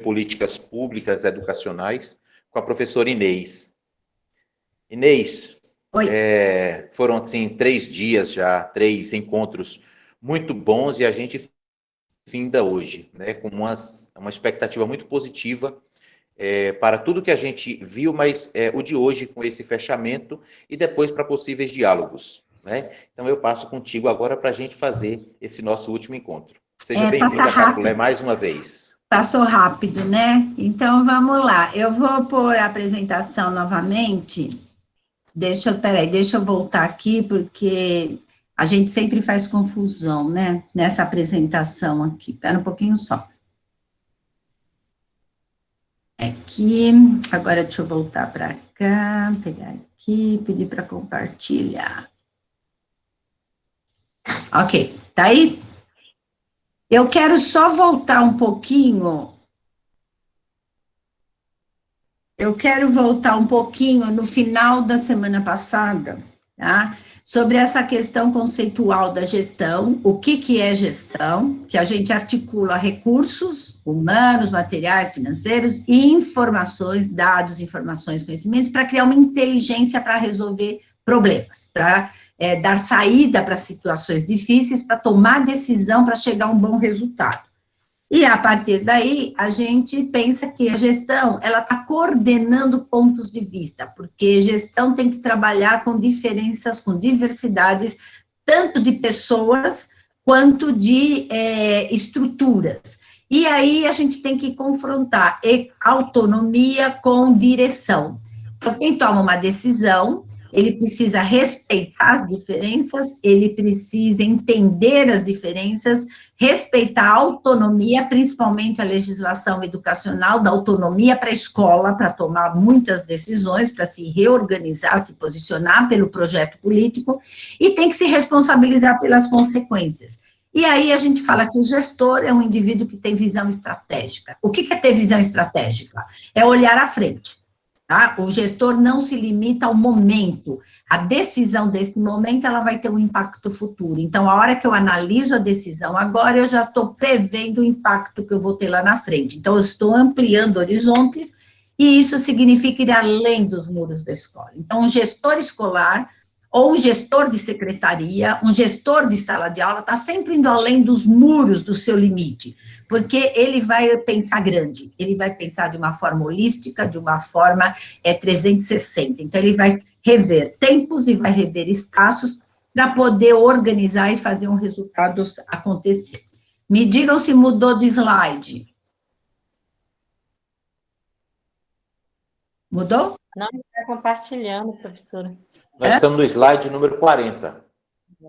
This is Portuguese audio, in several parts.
Políticas Públicas Educacionais, com a professora Inês. Inês, foram, assim, 3 dias já, 3 encontros muito bons, e a gente finda hoje, né, com uma expectativa muito positiva para tudo que a gente viu, mas o de hoje com esse fechamento e depois para possíveis diálogos, né? Então eu passo contigo agora para a gente fazer esse nosso úlimo encontro. Seja bem-vinda, Caculé, mais uma vez. Passou rápido, né? Então vamos lá. Eu vou pôr a apresentação novamente. Deixa eu voltar aqui, porque a gente sempre faz confusão, né? Nessa apresentação aqui. Espera um pouquinho só. Aqui, agora deixa eu voltar para cá, pegar aqui, pedir para compartilhar. Ok, tá aí? Eu quero só voltar um pouquinho. Eu quero voltar um pouquinho no final da semana passada, tá? Sobre essa questão conceitual da gestão, o que é gestão, que a gente articula recursos humanos, materiais, financeiros e informações, dados, informações, conhecimentos, para criar uma inteligência para resolver problemas, para dar saída para situações difíceis, para tomar decisão para chegar a um bom resultado. E, a partir daí, a gente pensa que a gestão, ela está coordenando pontos de vista, porque gestão tem que trabalhar com diferenças, com diversidades, tanto de pessoas, quanto de estruturas. E aí, a gente tem que confrontar autonomia com direção. Então, quem toma uma decisão, ele precisa respeitar as diferenças, ele precisa entender as diferenças, respeitar a autonomia, principalmente a legislação educacional, da autonomia para a escola, para tomar muitas decisões, para se reorganizar, se posicionar pelo projeto político, e tem que se responsabilizar pelas consequências. E aí a gente fala que o gestor é um indivíduo que tem visão estratégica. O que é ter visão estratégica? É olhar à frente. Tá? O gestor não se limita ao momento, a decisão desse momento, ela vai ter um impacto futuro, então, a hora que eu analiso a decisão agora, eu já estou prevendo o impacto que eu vou ter lá na frente, então, eu estou ampliando horizontes, e isso significa ir além dos muros da escola. Então, um gestor escolar, ou um gestor de secretaria, um gestor de sala de aula, está sempre indo além dos muros do seu limite, porque ele vai pensar grande, ele vai pensar de uma forma holística, de uma forma 360, então ele vai rever tempos e vai rever espaços para poder organizar e fazer um resultado acontecer. Me digam se mudou de slide. Mudou? Não, está compartilhando, professora. Nós estamos no slide número 40.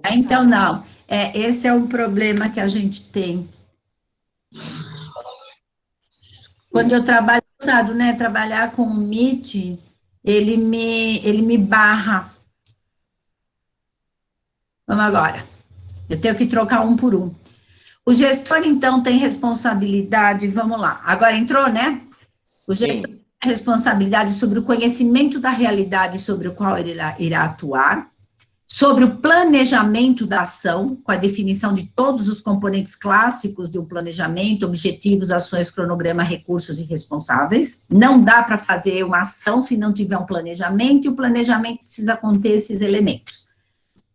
Então, não. Esse é o problema que a gente tem. Quando eu trabalho, né, trabalhar com o Meet, ele me barra. Vamos agora. Eu tenho que trocar um por um. O gestor, então, tem responsabilidade, vamos lá. Agora entrou, né? O gestor tem responsabilidade sobre o conhecimento da realidade sobre o qual ele irá atuar, sobre o planejamento da ação, com a definição de todos os componentes clássicos de um planejamento, objetivos, ações, cronograma, recursos e responsáveis. Não dá para fazer uma ação se não tiver um planejamento, e o planejamento precisa conter esses elementos.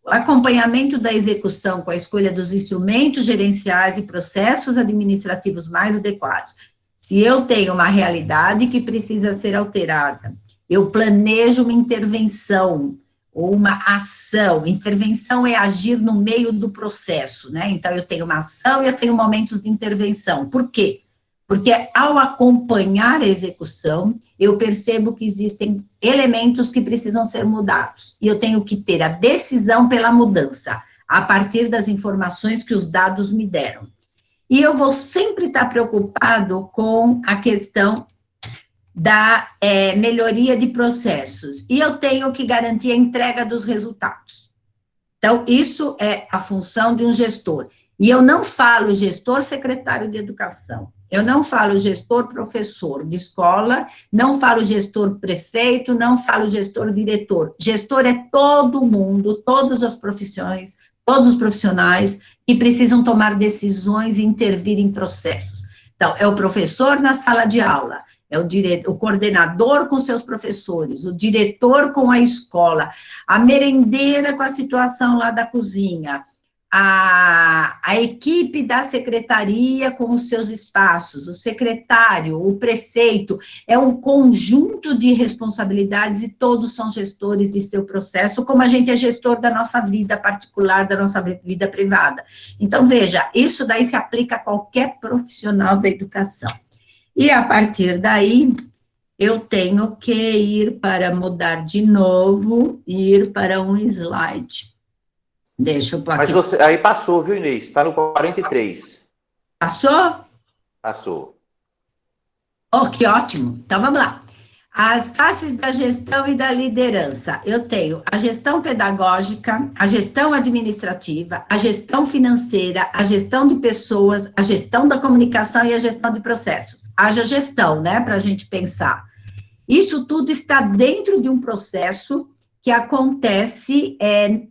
O acompanhamento da execução com a escolha dos instrumentos gerenciais e processos administrativos mais adequados. Se eu tenho uma realidade que precisa ser alterada, eu planejo uma intervenção, ou uma ação. Intervenção é agir no meio do processo, né? Então, eu tenho uma ação e eu tenho momentos de intervenção. Por quê? Porque ao acompanhar a execução, eu percebo que existem elementos que precisam ser mudados. E eu tenho que ter a decisão pela mudança, a partir das informações que os dados me deram. E eu vou sempre estar preocupado com a questão da melhoria de processos, e eu tenho que garantir a entrega dos resultados. Então, isso é a função de um gestor. E eu não falo gestor secretário de educação, eu não falo gestor professor de escola, não falo gestor prefeito, não falo gestor diretor. Gestor é todo mundo, todas as profissões, todos os profissionais que precisam tomar decisões e intervir em processos. Então, é o professor na sala de aula, é o coordenador com seus professores, o diretor com a escola, a merendeira com a situação lá da cozinha, a equipe da secretaria com os seus espaços, o secretário, o prefeito, é um conjunto de responsabilidades e todos são gestores de seu processo, como a gente é gestor da nossa vida particular, da nossa vida privada. Então, veja, isso daí se aplica a qualquer profissional da educação. E, a partir daí, eu tenho que ir para mudar de novo, ir para um slide. Deixa eu pôr aqui. Mas você, aí passou, viu, Inês? Está no 43. Passou? Passou. Oh, que ótimo. Então, vamos lá. As faces da gestão e da liderança. Eu tenho a gestão pedagógica, a gestão administrativa, a gestão financeira, a gestão de pessoas, a gestão da comunicação e a gestão de processos. Haja gestão, né, para a gente pensar. Isso tudo está dentro de um processo que acontece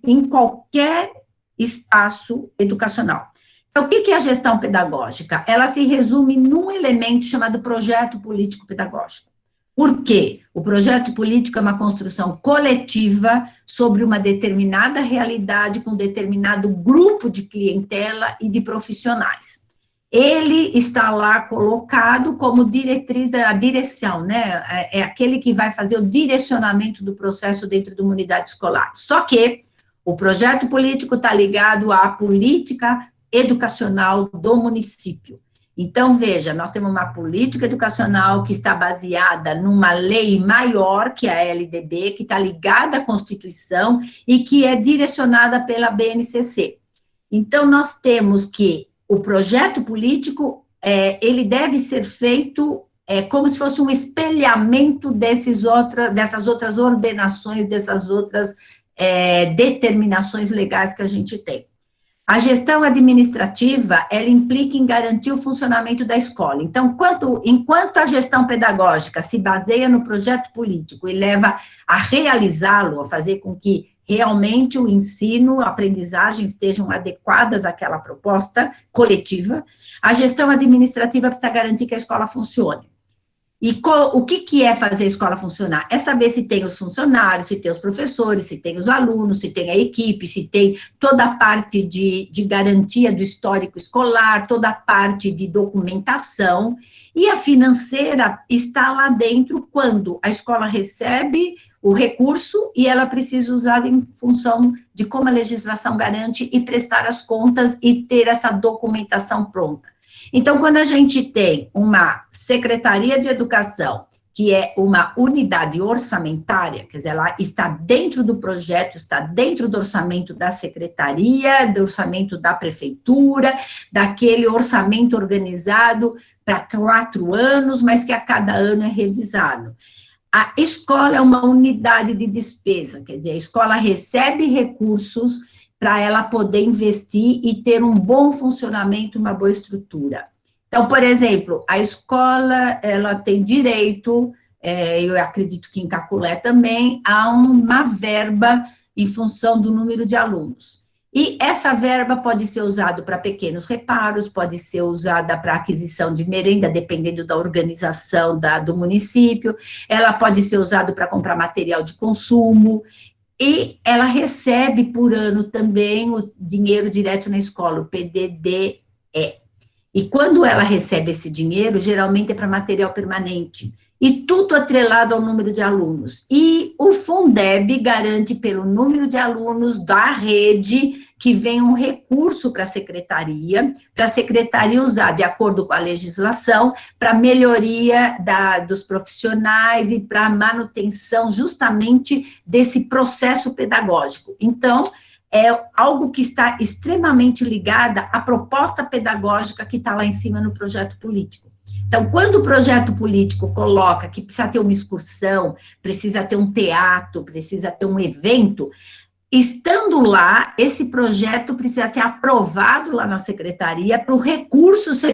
em qualquer espaço educacional. Então, o que é a gestão pedagógica? Ela se resume num elemento chamado projeto político-pedagógico. Por quê? O projeto político é uma construção coletiva sobre uma determinada realidade com determinado grupo de clientela e de profissionais. Ele está lá colocado como diretriz, a direção, né? É aquele que vai fazer o direcionamento do processo dentro de uma unidade escolar. Só que o projeto político está ligado à política educacional do município. Então, veja, nós temos uma política educacional que está baseada numa lei maior, que é a LDB, que está ligada à Constituição e que é direcionada pela BNCC. Então, nós temos que o projeto político, ele deve ser feito como se fosse um espelhamento dessas outras ordenações, dessas outras determinações legais que a gente tem. A gestão administrativa, ela implica em garantir o funcionamento da escola. Então, enquanto a gestão pedagógica se baseia no projeto político e leva a realizá-lo, a fazer com que realmente o ensino, a aprendizagem estejam adequadas àquela proposta coletiva, a gestão administrativa precisa garantir que a escola funcione. E o que é fazer a escola funcionar? É saber se tem os funcionários, se tem os professores, se tem os alunos, se tem a equipe, se tem toda a parte de garantia do histórico escolar, toda a parte de documentação, e a financeira está lá dentro quando a escola recebe o recurso e ela precisa usar em função de como a legislação garante e prestar as contas e ter essa documentação pronta. Então, quando a gente tem uma Secretaria de Educação, que é uma unidade orçamentária, quer dizer, ela está dentro do projeto, está dentro do orçamento da secretaria, do orçamento da prefeitura, daquele orçamento organizado para 4 anos, mas que a cada ano é revisado. A escola é uma unidade de despesa, quer dizer, a escola recebe recursos para ela poder investir e ter um bom funcionamento, uma boa estrutura. Então, por exemplo, a escola, ela tem direito, eu acredito que em Caculé também, a uma verba em função do número de alunos. E essa verba pode ser usada para pequenos reparos, pode ser usada para aquisição de merenda, dependendo da organização do município, ela pode ser usada para comprar material de consumo, e ela recebe por ano também o dinheiro direto na escola, o PDDE. E quando ela recebe esse dinheiro, geralmente é para material permanente. E tudo atrelado ao número de alunos. E o Fundeb garante pelo número de alunos da rede que vem um recurso para a secretaria usar de acordo com a legislação, para melhoria dos profissionais e para manutenção justamente desse processo pedagógico. Então, é algo que está extremamente ligada à proposta pedagógica que está lá em cima no projeto político. Então, quando o projeto político coloca que precisa ter uma excursão, precisa ter um teatro, precisa ter um evento, estando lá, esse projeto precisa ser aprovado lá na secretaria para o recurso ser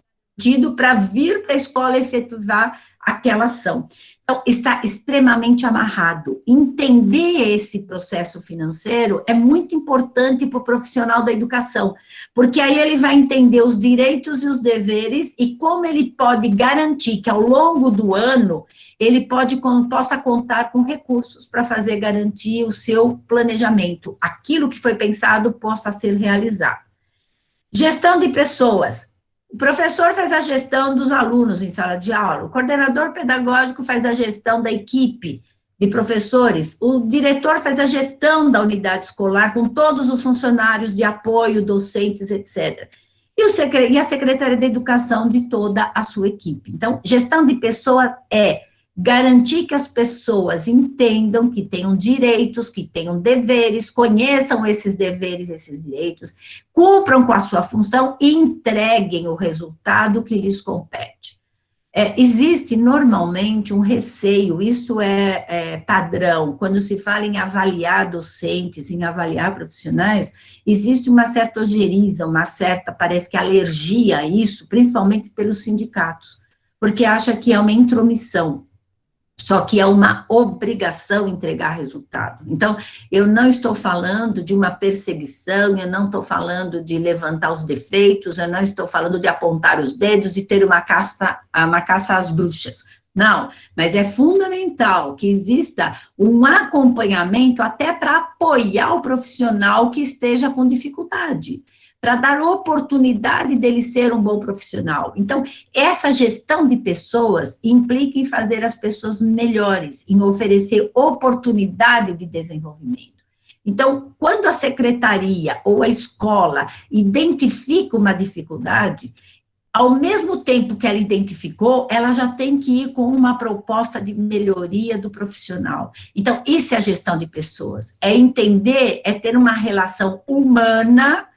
para vir para a escola efetuar aquela ação. Então, está extremamente amarrado. Entender esse processo financeiro é muito importante para o profissional da educação, porque aí ele vai entender os direitos e os deveres e como ele pode garantir que ao longo do ano ele possa contar com recursos para fazer garantir o seu planejamento, aquilo que foi pensado possa ser realizado. Gestão de pessoas. O professor faz a gestão dos alunos em sala de aula, o coordenador pedagógico faz a gestão da equipe de professores, o diretor faz a gestão da unidade escolar com todos os funcionários de apoio, docentes, etc. E a secretaria de educação de toda a sua equipe. Então, gestão de pessoas é garantir que as pessoas entendam que tenham direitos, que tenham deveres, conheçam esses deveres, esses direitos, cumpram com a sua função e entreguem o resultado que lhes compete. Existe normalmente um receio, isso é padrão, quando se fala em avaliar docentes, em avaliar profissionais, existe uma certa ojeriza, parece que alergia a isso, principalmente pelos sindicatos, porque acha que é uma intromissão. Só que é uma obrigação entregar resultado. Então, eu não estou falando de uma perseguição, eu não estou falando de levantar os defeitos, eu não estou falando de apontar os dedos e ter uma caça às bruxas. Não, mas é fundamental que exista um acompanhamento até para apoiar o profissional que esteja com dificuldade, para dar oportunidade dele ser um bom profissional. Então, essa gestão de pessoas implica em fazer as pessoas melhores, em oferecer oportunidade de desenvolvimento. Então, quando a secretaria ou a escola identifica uma dificuldade, ao mesmo tempo que ela identificou, ela já tem que ir com uma proposta de melhoria do profissional. Então, isso é a gestão de pessoas, é entender, é ter uma relação humana,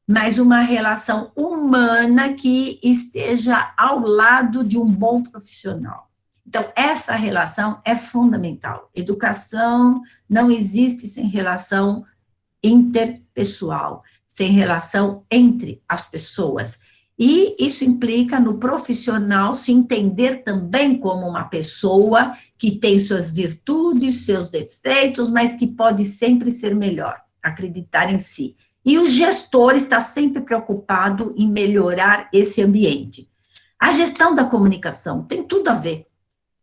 mas uma relação humana que esteja ao lado de um bom profissional. Então, essa relação é fundamental. Educação não existe sem relação interpessoal, sem relação entre as pessoas. E isso implica no profissional se entender também como uma pessoa que tem suas virtudes, seus defeitos, mas que pode sempre ser melhor, acreditar em si. E o gestor está sempre preocupado em melhorar esse ambiente. A gestão da comunicação tem tudo a ver.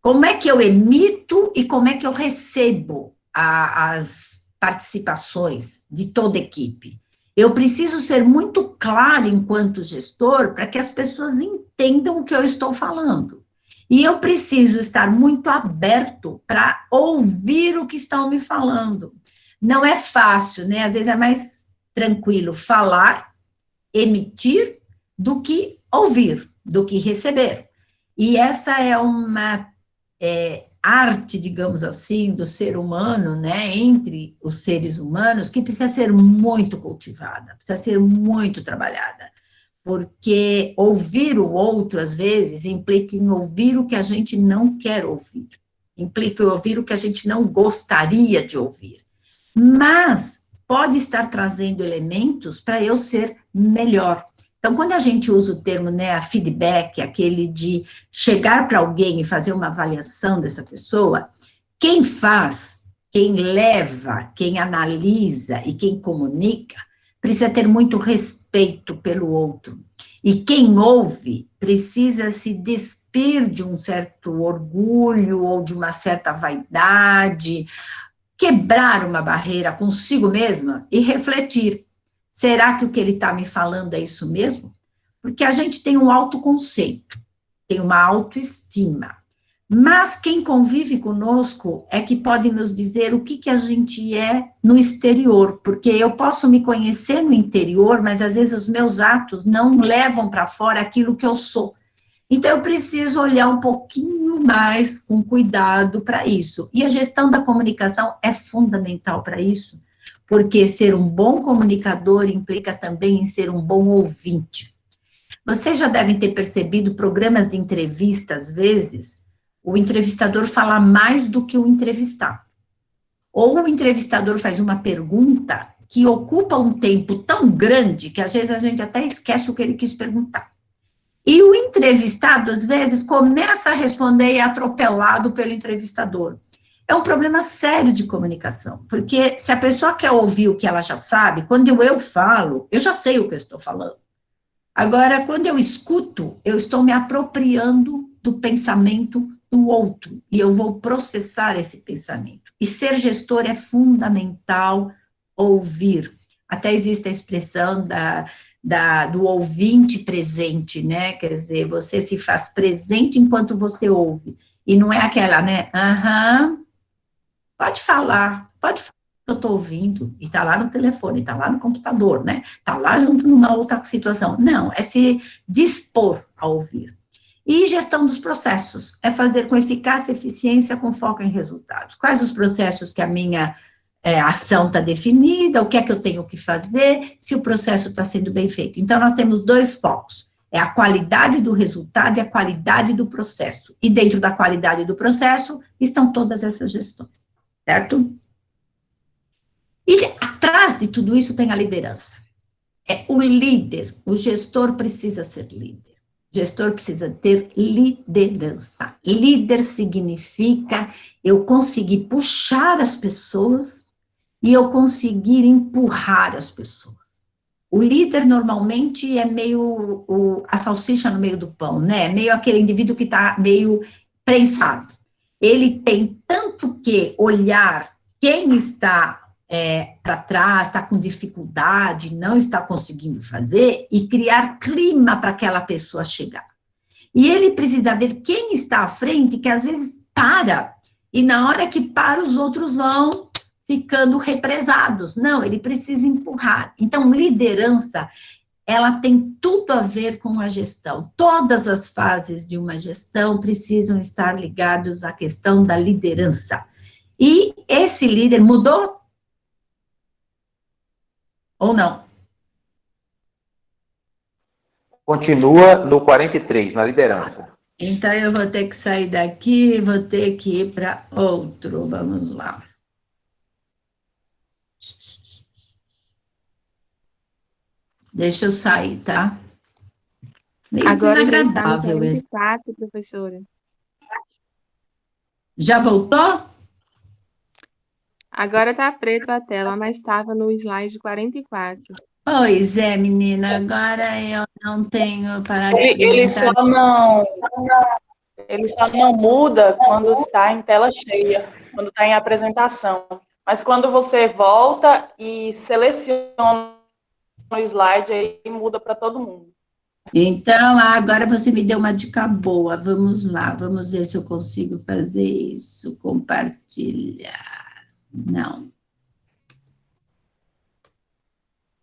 Como é que eu emito e como é que eu recebo as participações de toda a equipe? Eu preciso ser muito claro enquanto gestor para que as pessoas entendam o que eu estou falando. E eu preciso estar muito aberto para ouvir o que estão me falando. Não é fácil, né? Às vezes é mais tranquilo falar, emitir, do que ouvir, do que receber. E essa é uma arte, digamos assim, do ser humano, né, entre os seres humanos, que precisa ser muito cultivada, precisa ser muito trabalhada, porque ouvir o outro, às vezes, implica em ouvir o que a gente não quer ouvir, implica em ouvir o que a gente não gostaria de ouvir, mas pode estar trazendo elementos para eu ser melhor. Então, quando a gente usa o termo, né, a feedback, aquele de chegar para alguém e fazer uma avaliação dessa pessoa, quem faz, quem leva, quem analisa e quem comunica, precisa ter muito respeito pelo outro. E quem ouve precisa se despir de um certo orgulho ou de uma certa vaidade, quebrar uma barreira consigo mesma e refletir. Será que o que ele está me falando é isso mesmo? Porque a gente tem um autoconceito, tem uma autoestima. Mas quem convive conosco é que pode nos dizer o que a gente é no exterior, porque eu posso me conhecer no interior, mas às vezes os meus atos não levam para fora aquilo que eu sou. Então, eu preciso olhar um pouquinho mais com cuidado para isso. E a gestão da comunicação é fundamental para isso, porque ser um bom comunicador implica também em ser um bom ouvinte. Vocês já devem ter percebido programas de entrevista, às vezes, o entrevistador fala mais do que o entrevistado. Ou o entrevistador faz uma pergunta que ocupa um tempo tão grande que às vezes a gente até esquece o que ele quis perguntar. E o entrevistado, às vezes, começa a responder e é atropelado pelo entrevistador. É um problema sério de comunicação, porque se a pessoa quer ouvir o que ela já sabe, quando eu falo, eu já sei o que eu estou falando. Agora, quando eu escuto, eu estou me apropriando do pensamento do outro, e eu vou processar esse pensamento. E ser gestor é fundamental ouvir. Até existe a expressão do ouvinte presente, né? Quer dizer, você se faz presente enquanto você ouve. E não é aquela, né? Aham, pode falar, eu estou ouvindo, e está lá no telefone, está lá no computador, né? Está lá junto numa outra situação. Não, é se dispor a ouvir. E gestão dos processos, é fazer com eficácia e eficiência com foco em resultados. Quais os processos que a minha ação está definida, o que é que eu tenho que fazer, se o processo está sendo bem feito. Então, nós temos dois focos, é a qualidade do resultado e a qualidade do processo. E dentro da qualidade do processo estão todas essas gestões, certo? E atrás de tudo isso tem a liderança. É o líder, o gestor precisa ser líder. O gestor precisa ter liderança. Líder significa eu conseguir puxar as pessoas e eu conseguir empurrar as pessoas. O líder normalmente é meio a salsicha no meio do pão, né? Meio aquele indivíduo que está meio prensado. Ele tem tanto que olhar quem está para trás, está com dificuldade, não está conseguindo fazer, e criar clima para aquela pessoa chegar. E ele precisa ver quem está à frente, que às vezes para, e na hora que para, os outros vão ficando represados. Não, ele precisa empurrar. Então, liderança, ela tem tudo a ver com a gestão. Todas as fases de uma gestão precisam estar ligadas à questão da liderança. E esse líder mudou? Ou não? Continua no 43, na liderança. Então, eu vou ter que sair daqui e vou ter que ir para outro. Vamos lá. Deixa eu sair, tá? Meio agora desagradável esse. 44, professora. Já voltou? Agora está preto a tela, mas estava no slide 44. Pois é, menina, agora eu não tenho para ele só não muda quando está em tela cheia, quando está em apresentação. Mas quando você volta e seleciona o slide, aí muda para todo mundo. Então, agora você me deu uma dica boa. Vamos lá, vamos ver se eu consigo fazer isso. Compartilhar. Não.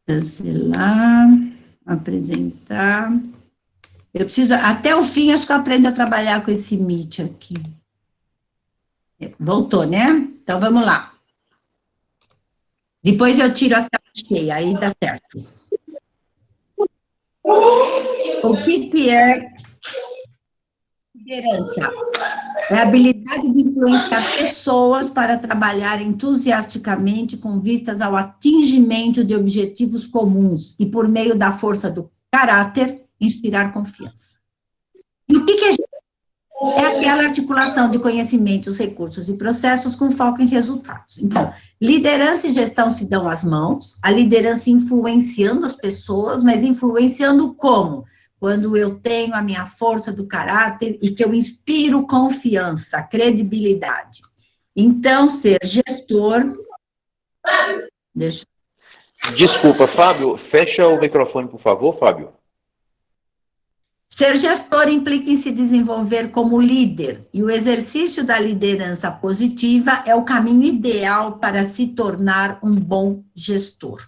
Cancelar. Apresentar. Eu preciso, até o fim, acho que eu aprendo a trabalhar com esse Meet aqui. Voltou, né? Então, vamos lá. Depois eu tiro a tela cheia, aí tá certo. O que é liderança? É a habilidade de influenciar pessoas para trabalhar entusiasticamente com vistas ao atingimento de objetivos comuns e, por meio da força do caráter, inspirar confiança. E o que é aquela articulação de conhecimentos, recursos e processos com foco em resultados. Então, liderança e gestão se dão as mãos, a liderança influenciando as pessoas, mas influenciando como? Quando eu tenho a minha força do caráter e que eu inspiro confiança, credibilidade. Então, ser gestor... Desculpa, Fábio, fecha o microfone, por favor, Fábio. Ser gestor implica em se desenvolver como líder, e o exercício da liderança positiva é o caminho ideal para se tornar um bom gestor.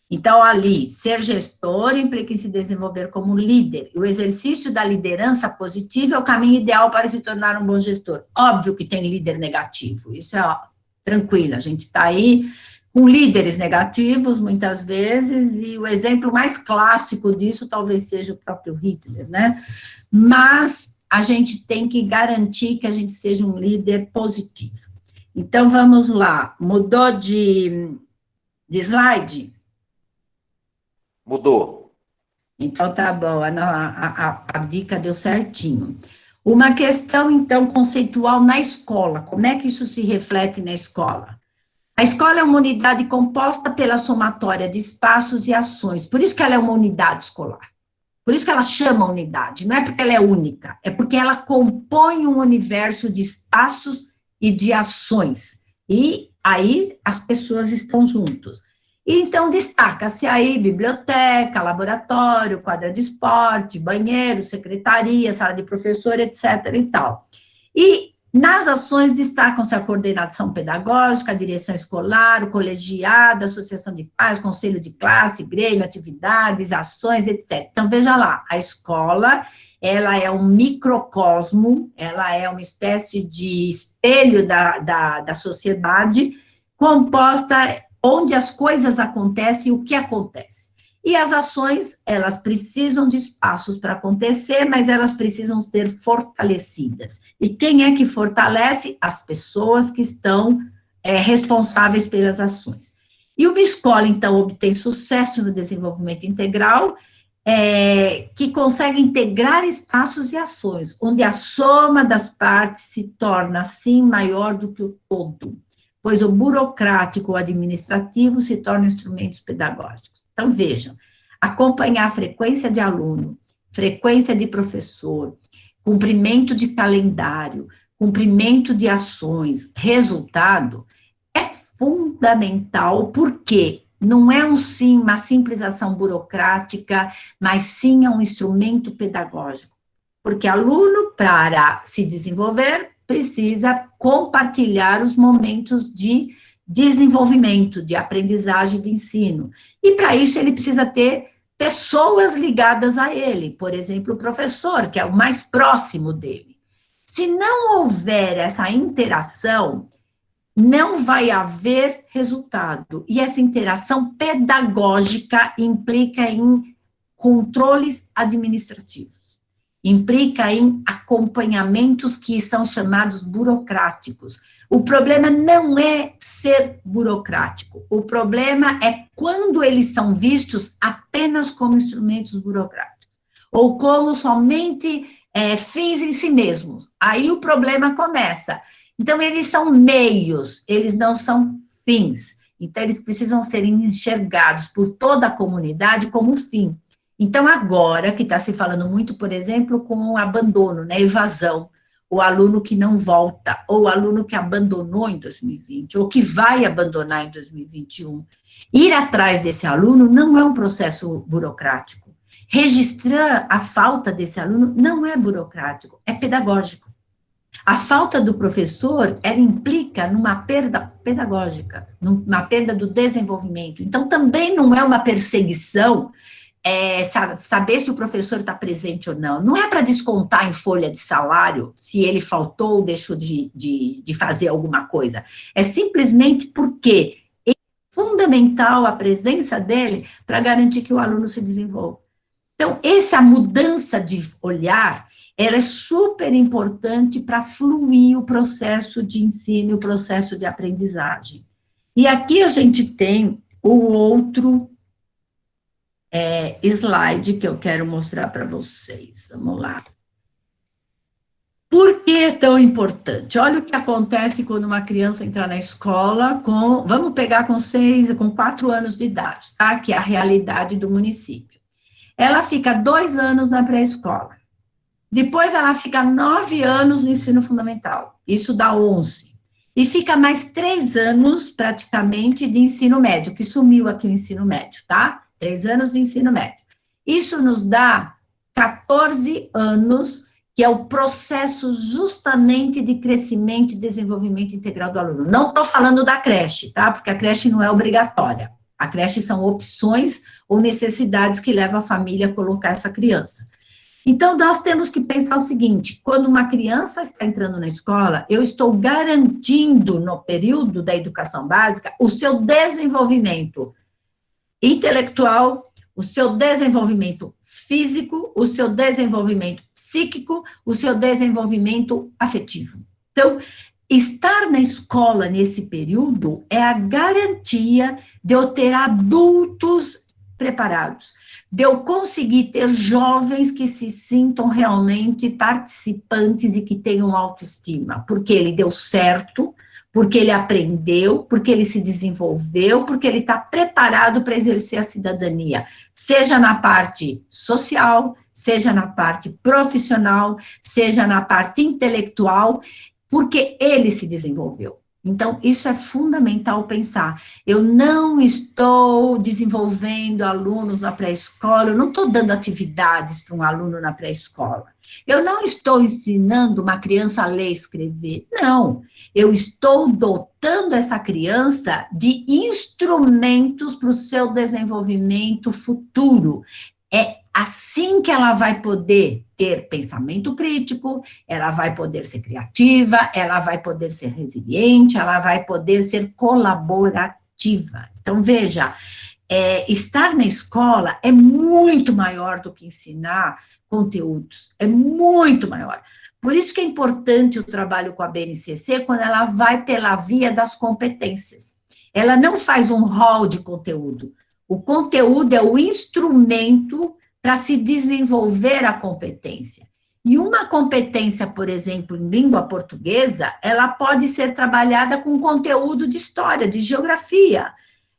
Então, ali, ser gestor implica em se desenvolver como líder, e o exercício da liderança positiva é o caminho ideal para se tornar um bom gestor. Óbvio que tem líder negativo, isso é tranquilo, a gente está aí com líderes negativos, muitas vezes, e o exemplo mais clássico disso talvez seja o próprio Hitler, né? Mas a gente tem que garantir que a gente seja um líder positivo. Então, vamos lá. Mudou de slide? Mudou. Então, tá bom, a dica deu certinho. Uma questão, então, conceitual na escola. Como é que isso se reflete na escola? A escola é uma unidade composta pela somatória de espaços e ações. Por isso que ela é uma unidade escolar. Por isso que ela chama unidade. Não é porque ela é única, é porque ela compõe um universo de espaços e de ações. E aí as pessoas estão juntos. E então destaca-se aí biblioteca, laboratório, quadra de esporte, banheiro, secretaria, sala de professor, etc. e tal. E nas ações destacam-se a coordenação pedagógica, a direção escolar, o colegiado, a associação de pais, conselho de classe, grêmio, atividades, ações, etc. Então, veja lá, a escola, ela é um microcosmo, ela é uma espécie de espelho da sociedade, composta onde as coisas acontecem e o que acontece. E as ações, elas precisam de espaços para acontecer, mas elas precisam ser fortalecidas. E quem é que fortalece? As pessoas que estão responsáveis pelas ações. E uma escola, então, obtém sucesso no desenvolvimento integral, que consegue integrar espaços e ações, onde a soma das partes se torna, assim, maior do que o todo, pois o burocrático ou administrativo se tornam instrumentos pedagógicos. Então, vejam, acompanhar a frequência de aluno, frequência de professor, cumprimento de calendário, cumprimento de ações, resultado, é fundamental, porque não é uma simples ação burocrática, mas sim é um instrumento pedagógico. Porque aluno, para se desenvolver, precisa compartilhar os momentos de desenvolvimento, de aprendizagem, de ensino. E, para isso, ele precisa ter pessoas ligadas a ele, por exemplo, o professor, que é o mais próximo dele. Se não houver essa interação, não vai haver resultado. E essa interação pedagógica implica em controles administrativos. Implica em acompanhamentos que são chamados burocráticos. O problema não é ser burocrático, o problema é quando eles são vistos apenas como instrumentos burocráticos, ou como somente fins em si mesmos. Aí o problema começa. Então, eles são meios, eles não são fins. Então, eles precisam ser enxergados por toda a comunidade como fim. Então, agora, que está se falando muito, por exemplo, com o abandono, né, evasão, o aluno que não volta, ou o aluno que abandonou em 2020, ou que vai abandonar em 2021. Ir atrás desse aluno não é um processo burocrático. Registrar a falta desse aluno não é burocrático, é pedagógico. A falta do professor, ela implica numa perda pedagógica, numa perda do desenvolvimento. Então, também não é uma perseguição, saber se o professor está presente ou não. Não é para descontar em folha de salário se ele faltou ou deixou de fazer alguma coisa. É simplesmente porque é fundamental a presença dele para garantir que o aluno se desenvolva. Então, essa mudança de olhar, ela é super importante para fluir o processo de ensino, o processo de aprendizagem. E aqui a gente tem o outro slide que eu quero mostrar para vocês. Vamos lá. Por que é tão importante? Olha o que acontece quando uma criança entra na escola vamos pegar com 4 anos de idade, tá? Que é a realidade do município. Ela fica 2 anos na pré-escola. Depois ela fica 9 anos no ensino fundamental. Isso dá 11. E fica mais 3 anos, praticamente, de ensino médio, que sumiu aqui o ensino médio, tá? 3 anos de ensino médio. Isso nos dá 14 anos, que é o processo justamente de crescimento e desenvolvimento integral do aluno. Não estou falando da creche, tá? Porque a creche não é obrigatória. A creche são opções ou necessidades que levam a família a colocar essa criança. Então, nós temos que pensar o seguinte: quando uma criança está entrando na escola, eu estou garantindo, no período da educação básica, o seu desenvolvimento intelectual, o seu desenvolvimento físico, o seu desenvolvimento psíquico, o seu desenvolvimento afetivo. Então, estar na escola nesse período é a garantia de eu ter adultos preparados. de eu conseguir ter jovens que se sintam realmente participantes e que tenham autoestima, porque ele deu certo, porque ele aprendeu, porque ele se desenvolveu, porque ele está preparado para exercer a cidadania, seja na parte social, seja na parte profissional, seja na parte intelectual, porque ele se desenvolveu. Então, isso é fundamental pensar. Eu não estou desenvolvendo alunos na pré-escola, eu não estou dando atividades para um aluno na pré-escola. Eu não estou ensinando uma criança a ler e escrever. Não. Eu estou dotando essa criança de instrumentos para o seu desenvolvimento futuro. É assim que ela vai poder ter pensamento crítico, ela vai poder ser criativa, ela vai poder ser resiliente, ela vai poder ser colaborativa. Então, veja, estar na escola é muito maior do que ensinar conteúdos, é muito maior. Por isso que é importante o trabalho com a BNCC quando ela vai pela via das competências. Ela não faz um rol de conteúdo. O conteúdo é o instrumento para se desenvolver a competência. E uma competência, por exemplo, em língua portuguesa, ela pode ser trabalhada com conteúdo de história, de geografia.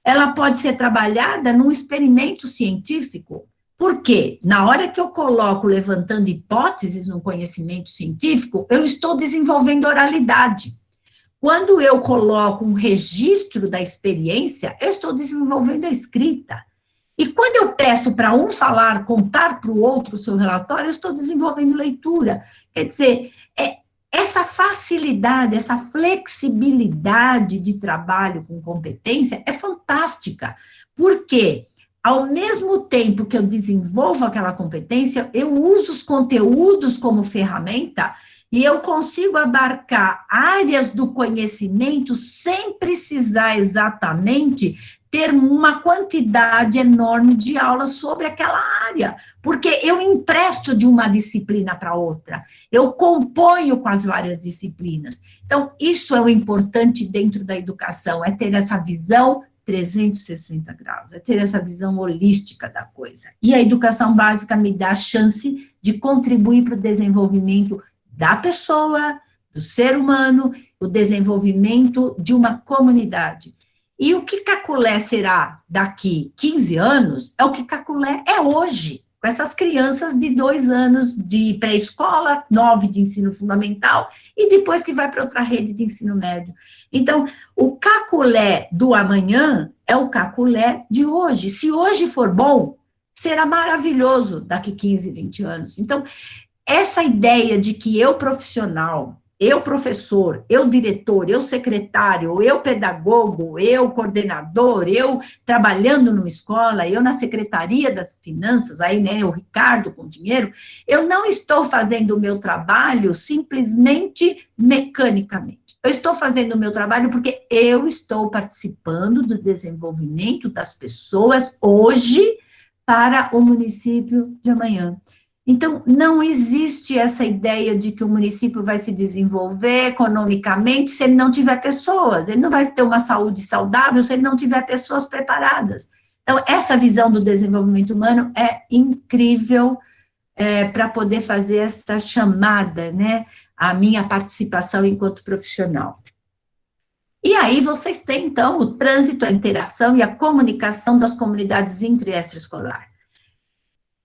Ela pode ser trabalhada num experimento científico. Por quê? Na hora que eu coloco levantando hipóteses no conhecimento científico, eu estou desenvolvendo oralidade. Quando eu coloco um registro da experiência, eu estou desenvolvendo a escrita. E quando eu peço para um falar, contar para o outro o seu relatório, eu estou desenvolvendo leitura. Quer dizer, essa facilidade, essa flexibilidade de trabalho com competência é fantástica. Porque, ao mesmo tempo que eu desenvolvo aquela competência, eu uso os conteúdos como ferramenta e eu consigo abarcar áreas do conhecimento sem precisar exatamente ter uma quantidade enorme de aulas sobre aquela área, porque eu empresto de uma disciplina para outra, eu componho com as várias disciplinas. Então, isso é o importante dentro da educação, é ter essa visão 360 graus, é ter essa visão holística da coisa. E a educação básica me dá a chance de contribuir para o desenvolvimento da pessoa, do ser humano, o desenvolvimento de uma comunidade. E o que Caculé será daqui 15 anos é o que Caculé é hoje, com essas crianças de 2 anos de pré-escola, 9 de ensino fundamental, e depois que vai para outra rede de ensino médio. Então, o Caculé do amanhã é o Caculé de hoje. Se hoje for bom, será maravilhoso daqui 15, 20 anos. Então, essa ideia de que eu profissional, eu professor, eu diretor, eu secretário, eu pedagogo, eu coordenador, eu trabalhando numa escola, eu na secretaria das finanças, aí, né, o Ricardo com dinheiro, eu não estou fazendo o meu trabalho simplesmente mecanicamente. Eu estou fazendo o meu trabalho porque eu estou participando do desenvolvimento das pessoas hoje para o município de amanhã. Então, não existe essa ideia de que o município vai se desenvolver economicamente se ele não tiver pessoas, ele não vai ter uma saúde saudável se ele não tiver pessoas preparadas. Então, essa visão do desenvolvimento humano é incrível para poder fazer essa chamada, né, à minha participação enquanto profissional. E aí vocês têm, então, o trânsito, a interação e a comunicação das comunidades intra e extraescolar.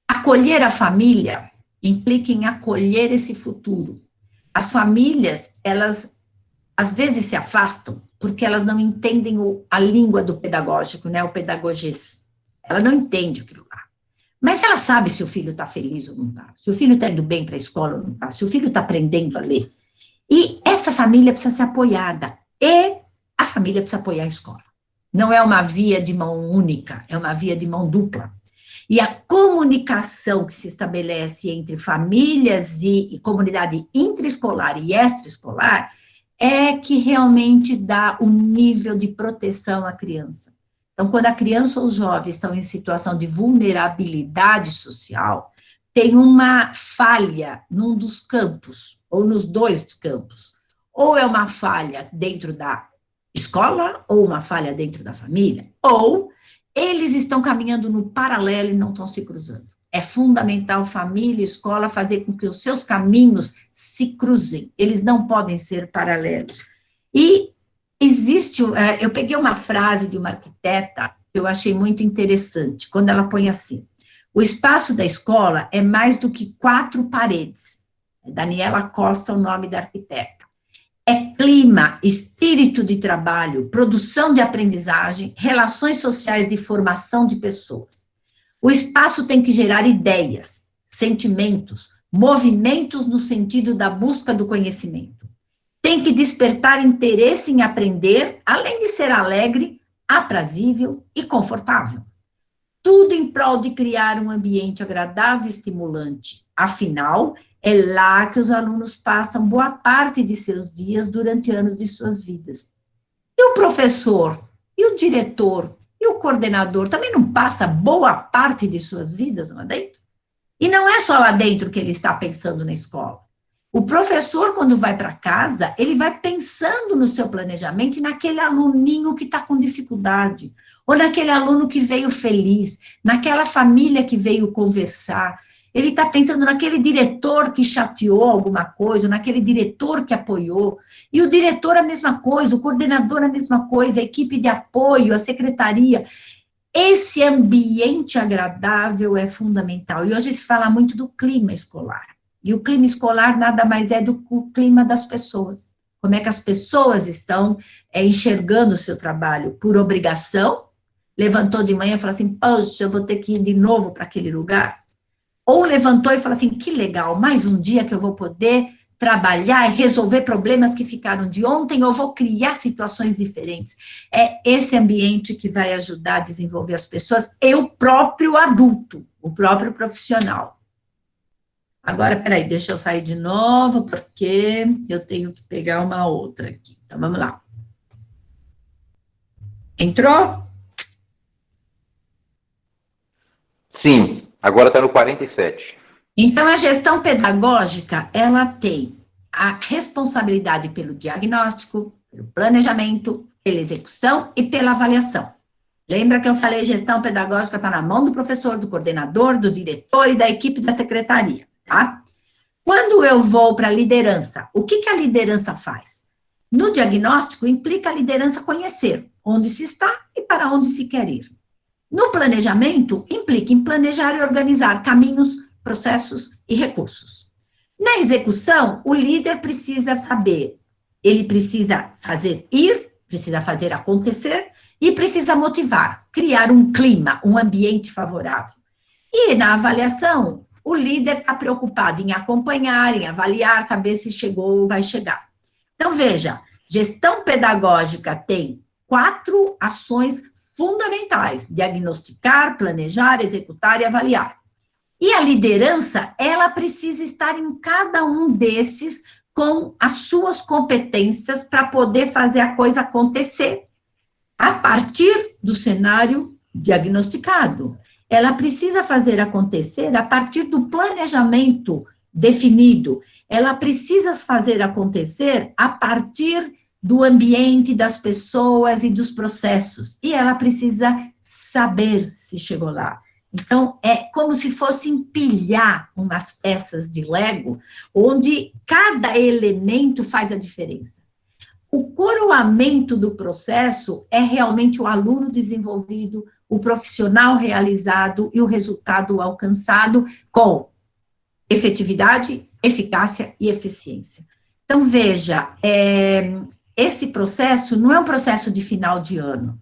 Acolher a família implica em acolher esse futuro. As famílias, elas, às vezes, se afastam porque elas não entendem a língua do pedagógico, né, o pedagogês. Ela não entende aquilo lá. Mas ela sabe se o filho está feliz ou não está, se o filho está indo bem para a escola ou não está, se o filho está aprendendo a ler. E essa família precisa ser apoiada, e a família precisa apoiar a escola. Não é uma via de mão única, é uma via de mão dupla. E a comunicação que se estabelece entre famílias e comunidade intraescolar e extraescolar é que realmente dá o nível de proteção à criança. Então, quando a criança ou os jovens estão em situação de vulnerabilidade social, tem uma falha num dos campos, ou nos dois campos. Ou é uma falha dentro da escola, ou uma falha dentro da família, ou eles estão caminhando no paralelo e não estão se cruzando. É fundamental família e escola fazer com que os seus caminhos se cruzem. Eles não podem ser paralelos. E existe, eu peguei uma frase de uma arquiteta que eu achei muito interessante, quando ela põe assim: o espaço da escola é mais do que 4 paredes. Daniela Costa, o nome da arquiteta. É clima, espírito de trabalho, produção de aprendizagem, relações sociais de formação de pessoas. O espaço tem que gerar ideias, sentimentos, movimentos no sentido da busca do conhecimento. Tem que despertar interesse em aprender, além de ser alegre, aprazível e confortável. Tudo em prol de criar um ambiente agradável e estimulante. Afinal, é lá que os alunos passam boa parte de seus dias durante anos de suas vidas. E o professor, e o diretor, e o coordenador também não passa boa parte de suas vidas lá dentro? E não é só lá dentro que ele está pensando na escola. O professor, quando vai para casa, ele vai pensando no seu planejamento e naquele aluninho que está com dificuldade, ou naquele aluno que veio feliz, naquela família que veio conversar. Ele está pensando naquele diretor que chateou alguma coisa, naquele diretor que apoiou. E o diretor a mesma coisa, o coordenador a mesma coisa, a equipe de apoio, a secretaria. Esse ambiente agradável é fundamental. E hoje se fala muito do clima escolar. E o clima escolar nada mais é do que o clima das pessoas. Como é que as pessoas estão enxergando o seu trabalho? Por obrigação? Levantou de manhã e falou assim, poxa, eu vou ter que ir de novo para aquele lugar? Ou levantou e falou assim, que legal, mais um dia que eu vou poder trabalhar e resolver problemas que ficaram de ontem, eu vou criar situações diferentes. É esse ambiente que vai ajudar a desenvolver as pessoas e o próprio adulto, o próprio profissional. Agora, peraí, deixa eu sair de novo, porque eu tenho que pegar uma outra aqui. Então, vamos lá. Entrou? Sim, agora está no 47. Então, a gestão pedagógica, ela tem a responsabilidade pelo diagnóstico, pelo planejamento, pela execução e pela avaliação. Lembra que eu falei gestão pedagógica está na mão do professor, do coordenador, do diretor e da equipe da secretaria, tá? Quando eu vou para a liderança, o que a liderança faz? No diagnóstico, implica a liderança conhecer onde se está e para onde se quer ir. No planejamento, implica em planejar e organizar caminhos, processos e recursos. Na execução, o líder precisa saber, ele precisa fazer ir, precisa fazer acontecer e precisa motivar, criar um clima, um ambiente favorável. E na avaliação, o líder está preocupado em acompanhar, em avaliar, saber se chegou ou vai chegar. Então, veja, gestão pedagógica tem 4 ações fundamentais: diagnosticar, planejar, executar e avaliar. E a liderança, ela precisa estar em cada um desses com as suas competências para poder fazer a coisa acontecer a partir do cenário diagnosticado. Ela precisa fazer acontecer a partir do planejamento definido. Ela precisa fazer acontecer a partir do ambiente, das pessoas e dos processos. E ela precisa saber se chegou lá. Então, é como se fosse empilhar umas peças de Lego, onde cada elemento faz a diferença. O coroamento do processo é realmente o aluno desenvolvido, o profissional realizado e o resultado alcançado com efetividade, eficácia e eficiência. Então, veja, esse processo não é um processo de final de ano.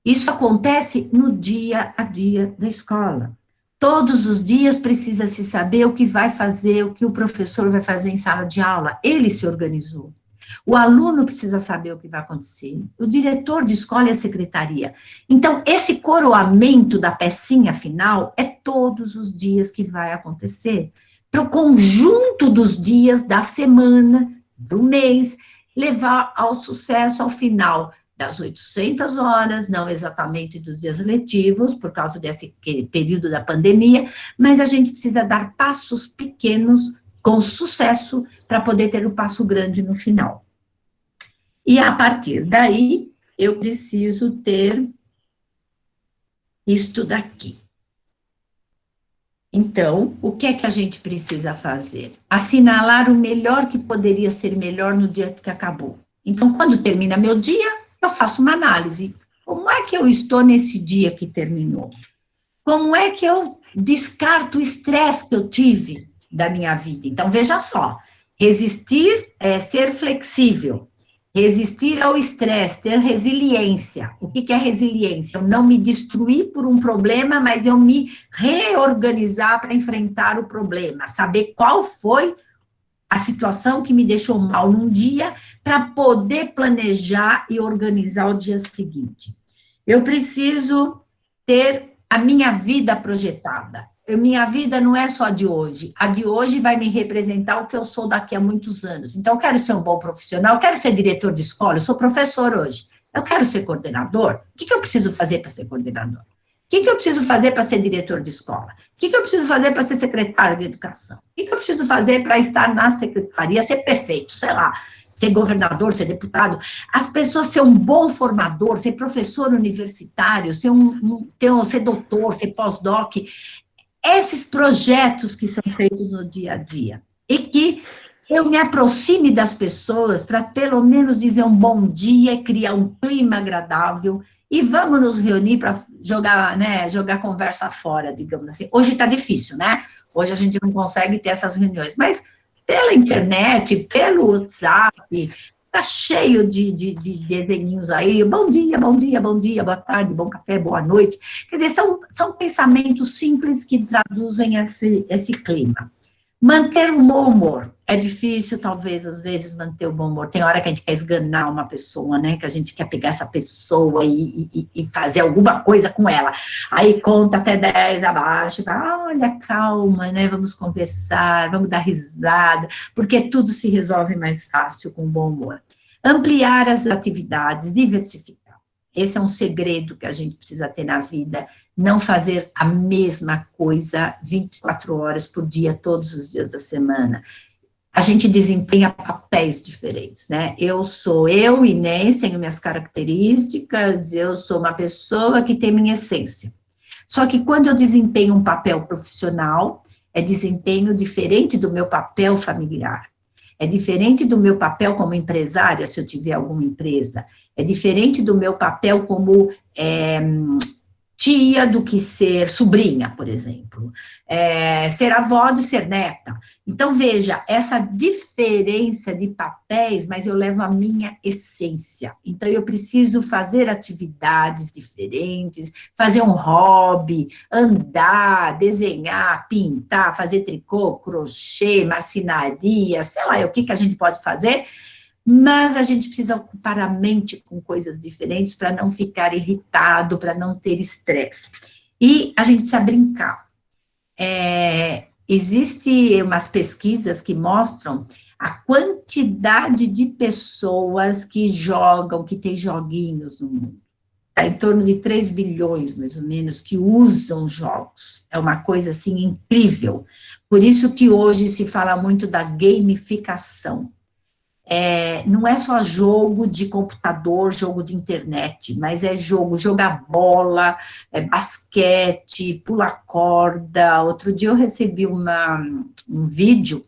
Isso acontece no dia a dia da escola. Todos os dias precisa se saber o que vai fazer, o que o professor vai fazer em sala de aula. Ele se organizou. O aluno precisa saber o que vai acontecer. O diretor de escola e a secretaria. Então, esse coroamento da pecinha final é todos os dias que vai acontecer. Para o conjunto dos dias da semana, do mês, levar ao sucesso ao final das 800 horas, não exatamente dos dias letivos, por causa desse período da pandemia, mas a gente precisa dar passos pequenos com sucesso para poder ter um passo grande no final. E a partir daí, eu preciso ter isto daqui. Então, o que é que a gente precisa fazer? Assinalar o melhor que poderia ser melhor no dia que acabou. Então, quando termina meu dia, eu faço uma análise. Como é que eu estou nesse dia que terminou? Como é que eu descarto o estresse que eu tive da minha vida? Então, veja só, resistir é ser flexível, resistir ao estresse, ter resiliência. O que é resiliência? Eu não me destruir por um problema, mas eu me reorganizar para enfrentar o problema, saber qual foi a situação que me deixou mal num dia, para poder planejar e organizar o dia seguinte. Eu preciso ter a minha vida projetada. Minha vida não é só de hoje. A de hoje vai me representar o que eu sou daqui a muitos anos. Então, eu quero ser um bom profissional, eu quero ser diretor de escola, eu sou professor hoje. Eu quero ser coordenador. O que eu preciso fazer para ser coordenador? O que eu preciso fazer para ser diretor de escola? O que eu preciso fazer para ser secretário de educação? O que eu preciso fazer para estar na secretaria, ser prefeito, sei lá, ser governador, ser deputado? As pessoas ser um bom formador, ser professor universitário, ser doutor, ser pós-doc, esses projetos que são feitos no dia a dia, e que eu me aproxime das pessoas para pelo menos dizer um bom dia, criar um clima agradável, e vamos nos reunir para jogar, né, jogar conversa fora, digamos assim. Hoje está difícil, né? Hoje a gente não consegue ter essas reuniões, mas pela internet, pelo WhatsApp, está cheio de desenhinhos aí, bom dia, bom dia, bom dia, boa tarde, bom café, boa noite. Quer dizer, são pensamentos simples que traduzem esse clima. Manter o bom humor. É difícil, talvez, às vezes, manter o bom humor. Tem hora que a gente quer esganar uma pessoa, né? Que a gente quer pegar essa pessoa e fazer alguma coisa com ela. Aí conta até 10 abaixo, e fala, olha, calma, né? Vamos conversar, vamos dar risada, porque tudo se resolve mais fácil com o bom humor. Ampliar as atividades, diversificar. Esse é um segredo que a gente precisa ter na vida, não fazer a mesma coisa 24 horas por dia, todos os dias da semana. A gente desempenha papéis diferentes, né? Eu sou eu, Inês, tenho minhas características, eu sou uma pessoa que tem minha essência. Só que quando eu desempenho um papel profissional, é desempenho diferente do meu papel familiar. É diferente do meu papel como empresária, se eu tiver alguma empresa. É diferente do meu papel como tia do que ser sobrinha, por exemplo. Ser avó do ser neta. Então, veja, essa diferença de papéis, mas eu levo a minha essência. Então, eu preciso fazer atividades diferentes, fazer um hobby, andar, desenhar, pintar, fazer tricô, crochê, marcenaria, sei lá, o que a gente pode fazer, mas a gente precisa ocupar a mente com coisas diferentes para não ficar irritado, para não ter estresse. E a gente precisa brincar. Existem umas pesquisas que mostram a quantidade de pessoas que jogam, que tem joguinhos no mundo. Está em torno de 3 bilhões, mais ou menos, que usam jogos. É uma coisa, assim, incrível. Por isso que hoje se fala muito da gamificação. Não é só jogo de computador, jogo de internet, mas é jogar bola, basquete, pular corda. Outro dia eu recebi um vídeo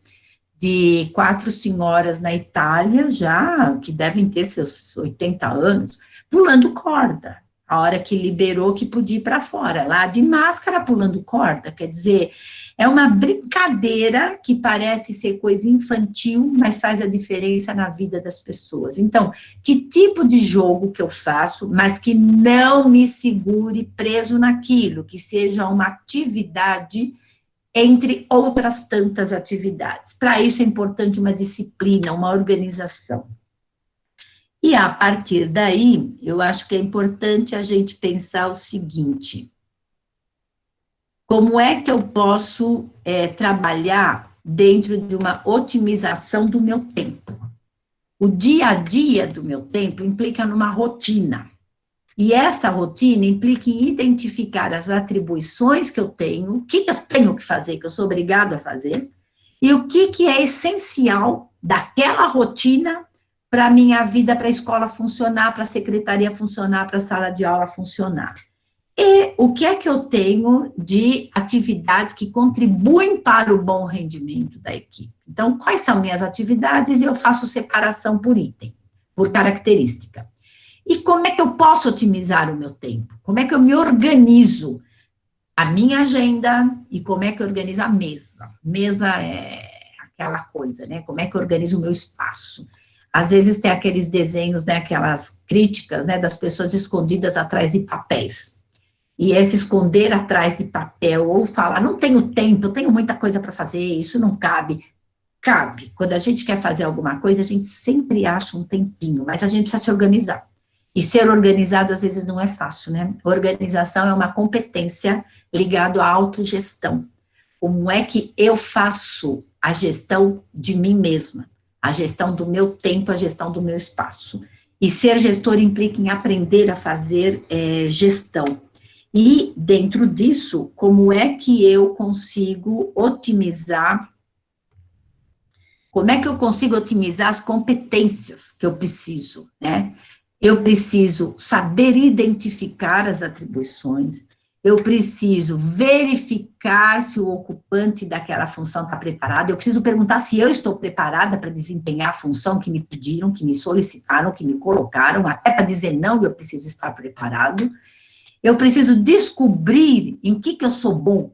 de 4 senhoras na Itália, já, que devem ter seus 80 anos, pulando corda. A hora que liberou que podia ir para fora, lá de máscara pulando corda, quer dizer, é uma brincadeira que parece ser coisa infantil, mas faz a diferença na vida das pessoas. Então, que tipo de jogo que eu faço, mas que não me segure preso naquilo, que seja uma atividade entre outras tantas atividades. Para isso é importante uma disciplina, uma organização. E a partir daí, eu acho que é importante a gente pensar o seguinte: como é que eu posso trabalhar dentro de uma otimização do meu tempo? O dia a dia do meu tempo implica numa rotina. E essa rotina implica em identificar as atribuições que eu tenho, o que eu tenho que fazer, que eu sou obrigado a fazer, e o que é essencial daquela rotina para a minha vida, para a escola funcionar, para a secretaria funcionar, para a sala de aula funcionar. E o que é que eu tenho de atividades que contribuem para o bom rendimento da equipe? Então, quais são minhas atividades? E eu faço separação por item, por característica. E como é que eu posso otimizar o meu tempo? Como é que eu me organizo a minha agenda e como é que eu organizo a mesa? Mesa é aquela coisa, né? Como é que eu organizo o meu espaço? Às vezes tem aqueles desenhos, né, aquelas críticas, né, das pessoas escondidas atrás de papéis. E esse esconder atrás de papel, ou falar, não tenho tempo, eu tenho muita coisa para fazer, isso não cabe. Cabe. Quando a gente quer fazer alguma coisa, a gente sempre acha um tempinho, mas a gente precisa se organizar. E ser organizado, às vezes, não é fácil, né? Organização é uma competência ligada à autogestão. Como é que eu faço a gestão de mim mesma? A gestão do meu tempo, a gestão do meu espaço. E ser gestor implica em aprender a fazer gestão. E, dentro disso, como é que eu consigo otimizar, as competências que eu preciso, né? Eu preciso saber identificar as atribuições, eu preciso verificar se o ocupante daquela função está preparado, eu preciso perguntar se eu estou preparada para desempenhar a função que me pediram, que me solicitaram, que me colocaram, até para dizer não, eu preciso estar preparado. Eu preciso descobrir em que eu sou bom,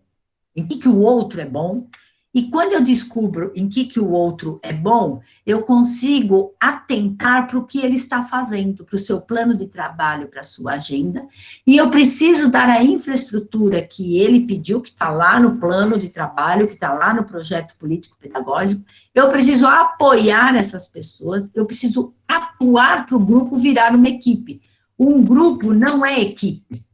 em que o outro é bom, e quando eu descubro em que o outro é bom, eu consigo atentar para o que ele está fazendo, para o seu plano de trabalho, para a sua agenda, e eu preciso dar a infraestrutura que ele pediu, que está lá no plano de trabalho, que está lá no projeto político-pedagógico, eu preciso apoiar essas pessoas, eu preciso atuar para o grupo virar uma equipe. Um grupo não é equipe.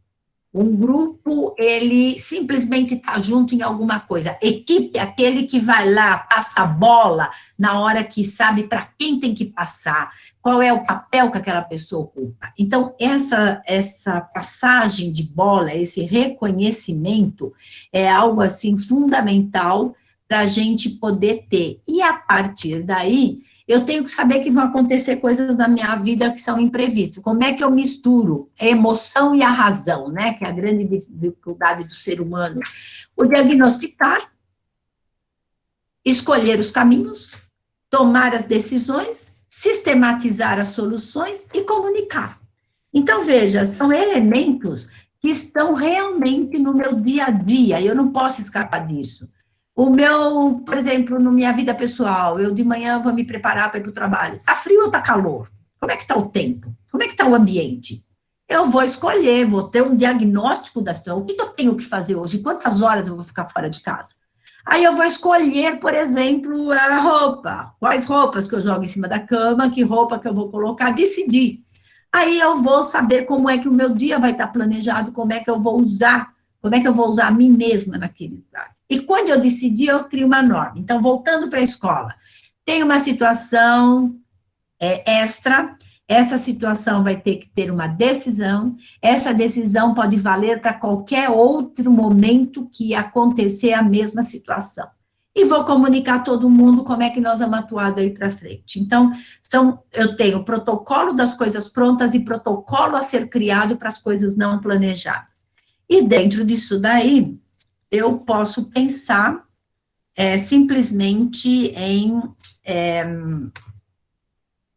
Um grupo, ele simplesmente está junto em alguma coisa. Equipe é aquele que vai lá, passa a bola na hora que sabe para quem tem que passar, qual é o papel que aquela pessoa ocupa. Então, essa passagem de bola, esse reconhecimento, é algo, assim, fundamental para a gente poder ter. E, a partir daí, eu tenho que saber que vão acontecer coisas na minha vida que são imprevistas. Como é que eu misturo a emoção e a razão, né? Que é a grande dificuldade do ser humano. O diagnosticar, escolher os caminhos, tomar as decisões, sistematizar as soluções e comunicar. Então, veja, são elementos que estão realmente no meu dia a dia, e eu não posso escapar disso. O meu, por exemplo, na minha vida pessoal, eu de manhã vou me preparar para ir para o trabalho. Está frio ou está calor? Como é que está o tempo? Como é que está o ambiente? Eu vou escolher, vou ter um diagnóstico da situação. O que eu tenho que fazer hoje? Quantas horas eu vou ficar fora de casa? Aí eu vou escolher, por exemplo, a roupa. Quais roupas que eu jogo em cima da cama, que roupa que eu vou colocar, decidir. Aí eu vou saber como é que o meu dia vai estar planejado, como é que eu vou usar a mim mesma naquele estado. E quando eu decidi, eu crio uma norma. Então, voltando para a escola, tem uma situação extra, essa situação vai ter que ter uma decisão, essa decisão pode valer para qualquer outro momento que acontecer a mesma situação. E vou comunicar a todo mundo como é que nós vamos atuar daí para frente. Então, eu tenho protocolo das coisas prontas e protocolo a ser criado para as coisas não planejadas. E dentro disso daí, eu posso pensar simplesmente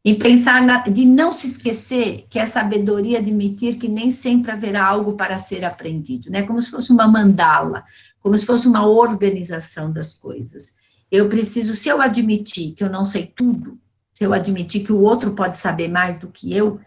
em pensar de não se esquecer que é sabedoria admitir que nem sempre haverá algo para ser aprendido, né? Como se fosse uma mandala, como se fosse uma organização das coisas. Eu preciso, se eu admitir que eu não sei tudo, se eu admitir que o outro pode saber mais do que eu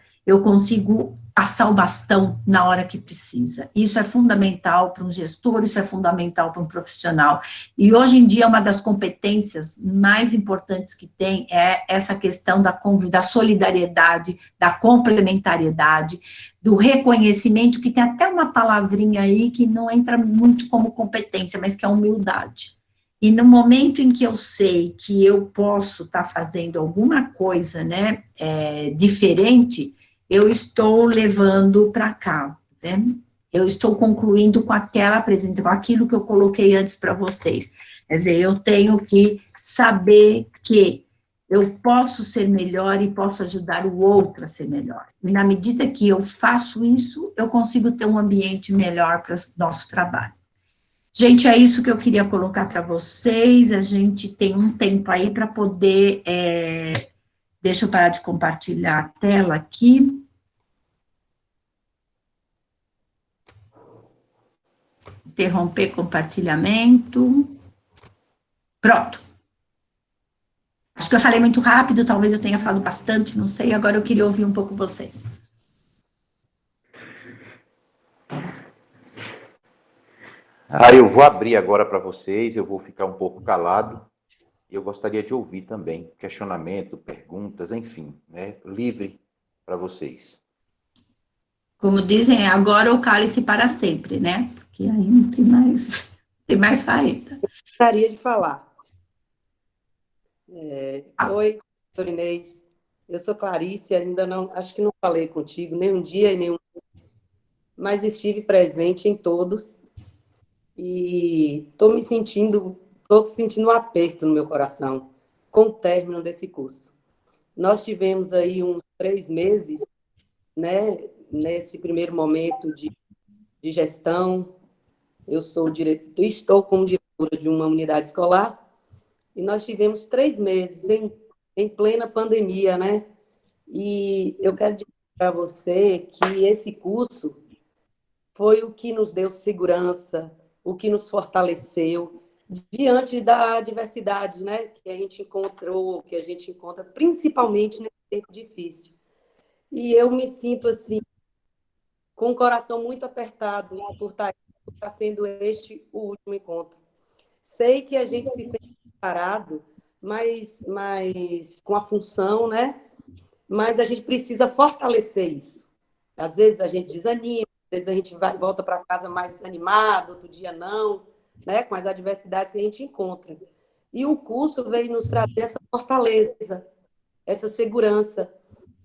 consigo passar o bastão na hora que precisa. Isso é fundamental para um gestor, isso é fundamental para um profissional. E hoje em dia, uma das competências mais importantes que tem é essa questão da solidariedade, da complementariedade, do reconhecimento, que tem até uma palavrinha aí que não entra muito como competência, mas que é humildade. E no momento em que eu sei que eu posso estar fazendo alguma coisa, né, diferente, eu estou levando para cá, né? Eu estou concluindo com aquela apresentação, com aquilo que eu coloquei antes para vocês. Quer dizer, eu tenho que saber que eu posso ser melhor e posso ajudar o outro a ser melhor. E na medida que eu faço isso, eu consigo ter um ambiente melhor para o nosso trabalho. Gente, é isso que eu queria colocar para vocês. A gente tem um tempo aí para poder... Deixa eu parar de compartilhar a tela aqui. Interromper compartilhamento. Pronto. Acho que eu falei muito rápido, talvez eu tenha falado bastante, não sei. Agora eu queria ouvir um pouco vocês. Eu vou abrir agora para vocês, eu vou ficar um pouco calado. E eu gostaria de ouvir também questionamento, perguntas, enfim, né? Livre para vocês. Como dizem, agora o cálice para sempre, né? Porque aí não tem mais saída. Gostaria de falar. Oi, doutora Inês. Eu sou Clarice, ainda não, acho que não falei contigo nem um dia e nem um, mas estive presente em todos e estou sentindo um aperto no meu coração com o término desse curso. Nós tivemos aí uns 3 meses, né, nesse primeiro momento de gestão. Eu estou como diretora de uma unidade escolar e nós tivemos 3 meses em plena pandemia, né? E eu quero dizer para você que esse curso foi o que nos deu segurança, o que nos fortaleceu diante da diversidade, né, que a gente encontra principalmente nesse tempo difícil. E eu me sinto assim com o coração muito apertado por estar sendo este o último encontro. Sei que a gente se sente preparado, mas com a função, né? Mas a gente precisa fortalecer isso. Às vezes a gente desanima, às vezes a gente volta para casa mais animado, outro dia não, né? Com as adversidades que a gente encontra. E o curso veio nos trazer essa fortaleza, essa segurança.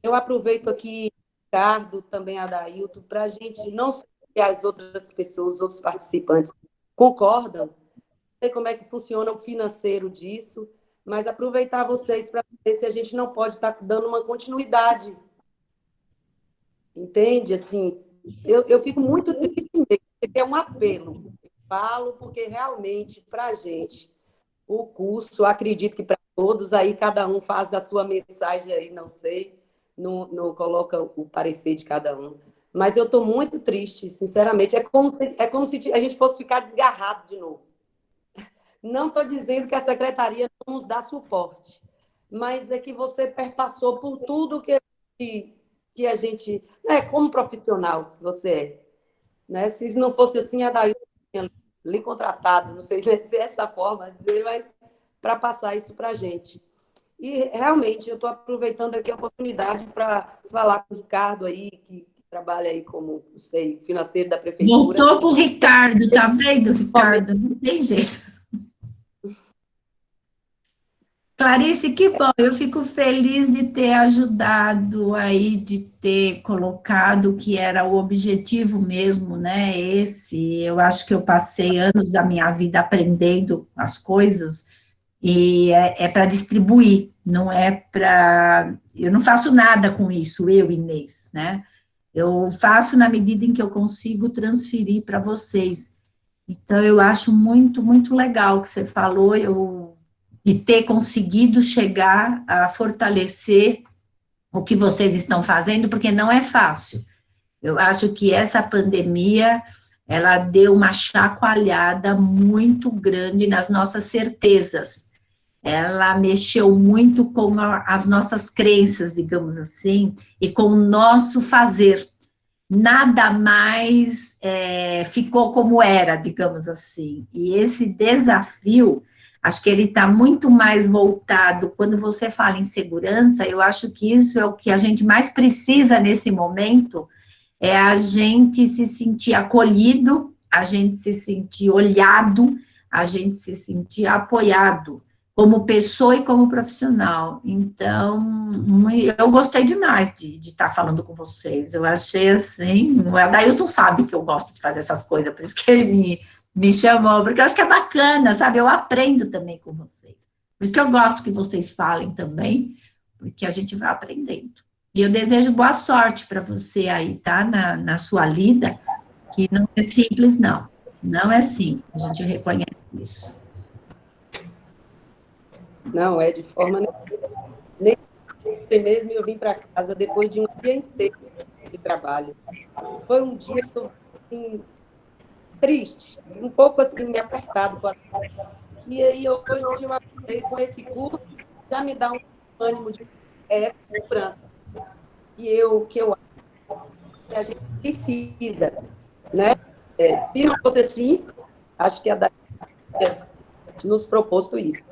Eu aproveito aqui, Ricardo, também a Dailton, para a gente não sei se as outras pessoas, os outros participantes concordam, não sei como é que funciona o financeiro disso, mas aproveitar vocês para ver se a gente não pode estar dando uma continuidade. Entende? Assim, eu fico muito triste, porque é um apelo. Eu falo porque realmente, para a gente, o curso, acredito que para todos, aí cada um faz a sua mensagem aí, não sei, não coloca o parecer de cada um. Mas eu estou muito triste, sinceramente. É como se a gente fosse ficar desgarrado de novo. Não estou dizendo que a secretaria não nos dá suporte, mas é que você perpassou por tudo que a gente, né, como profissional que você é. Né? Se não fosse assim, a Dailton tinha lhe contratado, não sei se é essa forma de dizer, mas para passar isso para a gente. E, realmente, eu estou aproveitando aqui a oportunidade para falar com o Ricardo aí, que trabalha aí como, não sei, financeiro da prefeitura. Voltou para o Ricardo, tá vendo, Ricardo? Não tem jeito. Clarice, que bom, eu fico feliz de ter ajudado aí, de ter colocado que era o objetivo mesmo, né, eu acho que eu passei anos da minha vida aprendendo as coisas, e é para distribuir, não é para, eu não faço nada com isso, eu, Inês, né, eu faço na medida em que eu consigo transferir para vocês, então eu acho muito, muito legal o que você falou, de ter conseguido chegar a fortalecer o que vocês estão fazendo, porque não é fácil. Eu acho que essa pandemia, ela deu uma chacoalhada muito grande nas nossas certezas. Ela mexeu muito com as nossas crenças, digamos assim, e com o nosso fazer. Nada mais ficou como era, digamos assim. E esse desafio, acho que ele está muito mais voltado, quando você fala em segurança, eu acho que isso é o que a gente mais precisa nesse momento, é a gente se sentir acolhido, a gente se sentir olhado, a gente se sentir apoiado, como pessoa e como profissional. Então, eu gostei demais de estar falando com vocês, eu achei assim, o Dailton sabe que eu gosto de fazer essas coisas, por isso que ele me chamou, porque eu acho que é bacana, sabe? Eu aprendo também com vocês. Por isso que eu gosto que vocês falem também, porque a gente vai aprendendo. E eu desejo boa sorte para você aí, tá? Na sua lida, que não é simples, não. Não é simples, a gente reconhece isso. Não, é de forma nem mesmo eu vim para casa depois de um dia inteiro de trabalho. Foi um dia que eu assim, triste, um pouco assim, apertado. E aí, hoje eu aprendi com esse curso, já me dá um ânimo de segurança. Que eu acho que a gente precisa, né? Se não fosse assim, acho que a Dai nos proposto isso,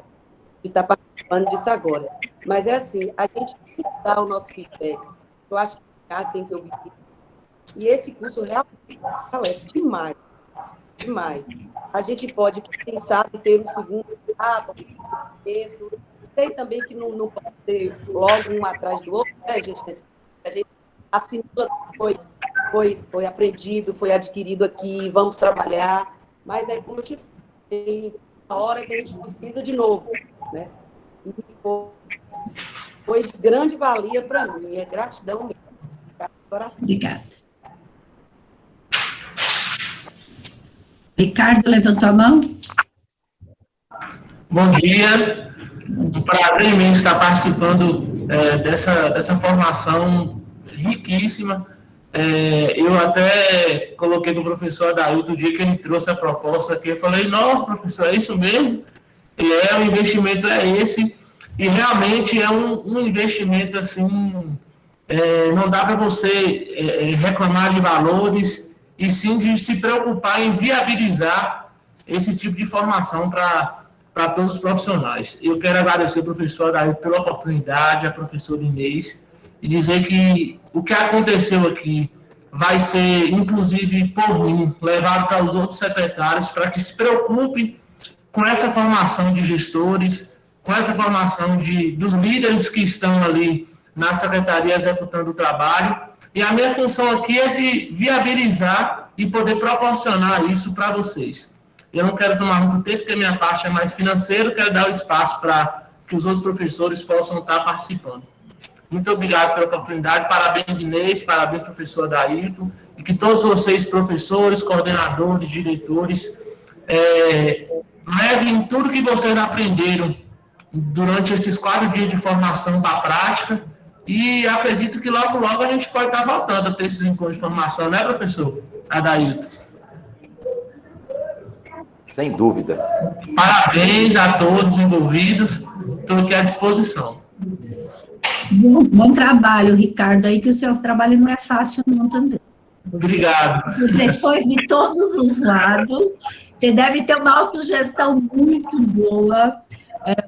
de estar participando disso agora. Mas é assim, a gente tem que dar o nosso feedback. Eu acho que o cara tem que ouvir. E esse curso realmente é demais. Demais. A gente pode, quem sabe, ter um segundo sei também que não pode ter logo um atrás do outro, né, gente? A gente assimila, foi aprendido, foi adquirido aqui, vamos trabalhar, mas é como eu te falei, a hora que a gente precisa de novo, né? E foi de grande valia para mim, é gratidão mesmo. Obrigada. Ricardo levantou a mão? Bom dia, um prazer imenso estar participando dessa formação riquíssima. Eu até coloquei com o professor Adailton o dia que ele trouxe a proposta aqui, eu falei, nossa, professor, é isso mesmo? O investimento é esse, e realmente é um investimento assim, não dá para você reclamar de valores, e sim de se preocupar em viabilizar esse tipo de formação para todos os profissionais. Eu quero agradecer ao professor Adailton pela oportunidade, a professora Inês, e dizer que o que aconteceu aqui vai ser, inclusive, por mim, levado para os outros secretários, para que se preocupem com essa formação de gestores, com essa formação dos líderes que estão ali na secretaria executando o trabalho. E a minha função aqui é de viabilizar e poder proporcionar isso para vocês. Eu não quero tomar muito tempo, porque a minha parte é mais financeira, quero dar o espaço para que os outros professores possam estar participando. Muito obrigado pela oportunidade, parabéns, Inês, parabéns, professor Adailton, e que todos vocês, professores, coordenadores, diretores, levem tudo que vocês aprenderam durante esses 4 dias de formação para a prática, e acredito que logo, logo a gente pode estar voltando a ter esses encontros de formação, né, professor Adailton? Sem dúvida. Parabéns a todos os envolvidos, estou aqui à disposição. Bom trabalho, Ricardo, aí que o seu trabalho não é fácil não também. Obrigado. Pressões de todos os lados, você deve ter uma autogestão muito boa,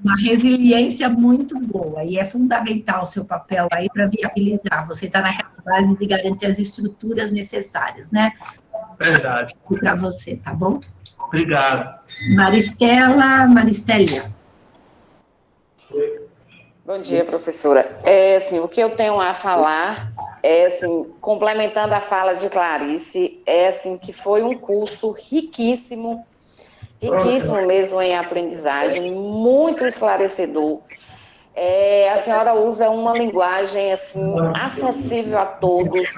uma resiliência muito boa, e é fundamental o seu papel aí para viabilizar, você está naquela base de garantir as estruturas necessárias, né? Verdade. Para você, tá bom? Obrigado. Maristelia. Bom dia, professora. Assim, o que eu tenho a falar assim, complementando a fala de Clarice, assim, que foi um curso riquíssimo mesmo em aprendizagem, muito esclarecedor. A senhora usa uma linguagem, assim, acessível a todos,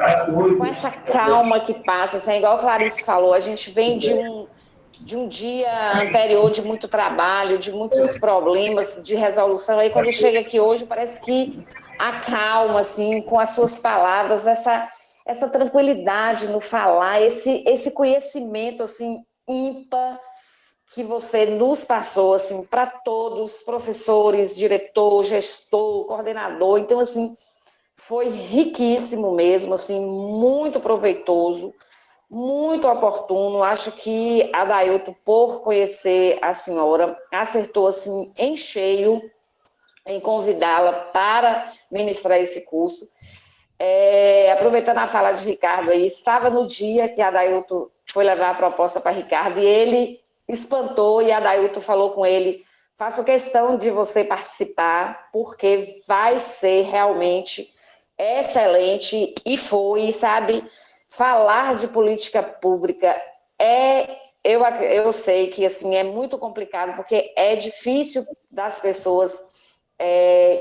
com essa calma que passa, assim, igual a Clarice falou, a gente vem de um dia anterior de muito trabalho, de muitos problemas de resolução, aí quando chega aqui hoje parece que acalma, assim, com as suas palavras, essa tranquilidade no falar, esse conhecimento, assim, ímpar que você nos passou, assim, para todos, professores, diretor, gestor, coordenador, então, assim, foi riquíssimo mesmo, assim, muito proveitoso, muito oportuno. Acho que a Adailton, por conhecer a senhora, acertou assim em cheio em convidá-la para ministrar esse curso. Aproveitando a fala de Ricardo aí, estava no dia que a Adailton foi levar a proposta para Ricardo e ele espantou, e a Adailton falou com ele: faço questão de você participar, porque vai ser realmente excelente, e foi, sabe? Falar de política pública é eu sei que, assim, é muito complicado, porque é difícil das pessoas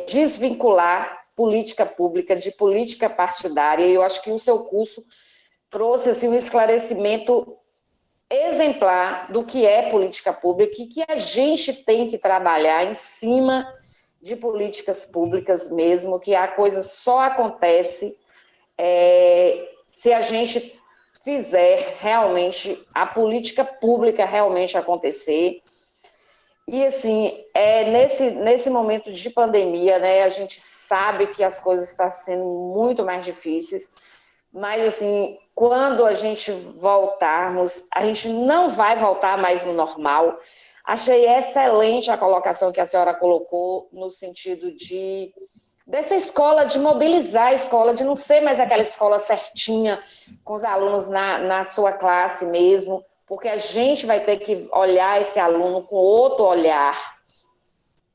desvincular política pública de política partidária, e eu acho que o seu curso trouxe, assim, um esclarecimento exemplar do que é política pública e que a gente tem que trabalhar em cima de políticas públicas mesmo, que a coisa só acontece se a gente fizer realmente a política pública realmente acontecer. E, assim, nesse momento de pandemia, né, a gente sabe que as coisas estão sendo muito mais difíceis, mas, assim, quando a gente voltarmos, a gente não vai voltar mais no normal. Achei excelente a colocação que a senhora colocou no sentido dessa escola, de mobilizar a escola, de não ser mais aquela escola certinha com os alunos na sua classe mesmo, porque a gente vai ter que olhar esse aluno com outro olhar.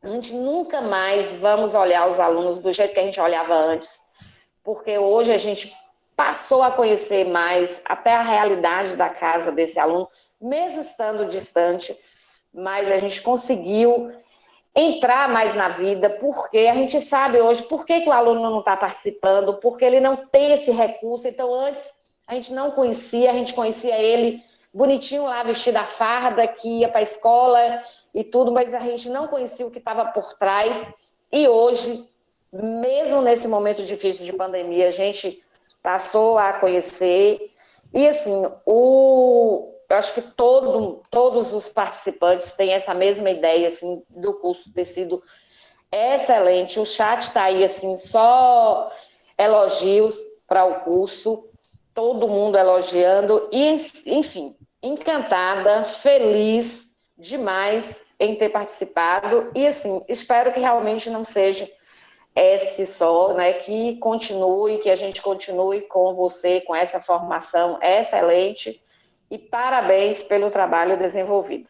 A gente nunca mais vamos olhar os alunos do jeito que a gente olhava antes, porque hoje a gente passou a conhecer mais até a realidade da casa desse aluno, mesmo estando distante, mas a gente conseguiu entrar mais na vida, porque a gente sabe hoje por que o aluno não está participando, porque ele não tem esse recurso. Então, antes, a gente não conhecia, a gente conhecia ele bonitinho lá, vestido a farda, que ia para a escola e tudo, mas a gente não conhecia o que estava por trás. E hoje, mesmo nesse momento difícil de pandemia, a gente passou a conhecer. E, assim, eu acho que todos os participantes têm essa mesma ideia, assim, do curso ter sido excelente. O chat está aí, assim, só elogios para o curso, todo mundo elogiando, e, enfim, encantada, feliz demais em ter participado, e, assim, espero que realmente não seja esse só, né, que a gente continue com você, com essa formação excelente, e parabéns pelo trabalho desenvolvido.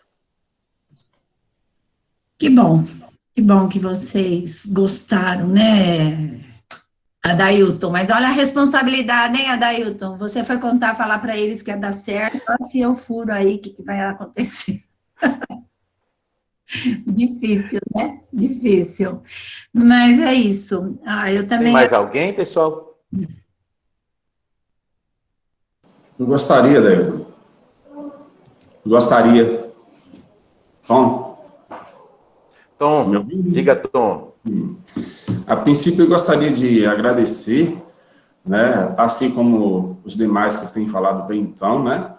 Que bom que vocês gostaram, né, Adailton? Mas olha a responsabilidade, hein, Adailton? Você foi falar para eles que ia dar certo, se eu furo aí, o que vai acontecer? Difícil, né? Difícil. Mas é isso. Eu também... Tem mais alguém, pessoal? Eu gostaria, Dailton. Gostaria. Tom? Tom, diga, Tom. A princípio, eu gostaria de agradecer, né, assim como os demais que têm falado até então, né,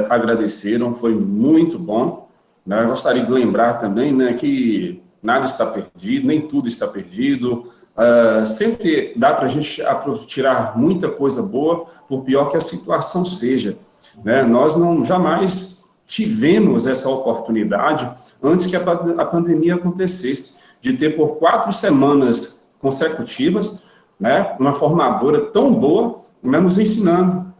agradeceram, foi muito bom. Né, eu gostaria de lembrar também, né, que nada está perdido, nem tudo está perdido. Sempre dá para a gente tirar muita coisa boa, por pior que a situação seja. Né? Nós jamais tivemos essa oportunidade antes que a pandemia acontecesse, de ter por 4 semanas consecutivas, né, uma formadora tão boa, né, nos ensinando,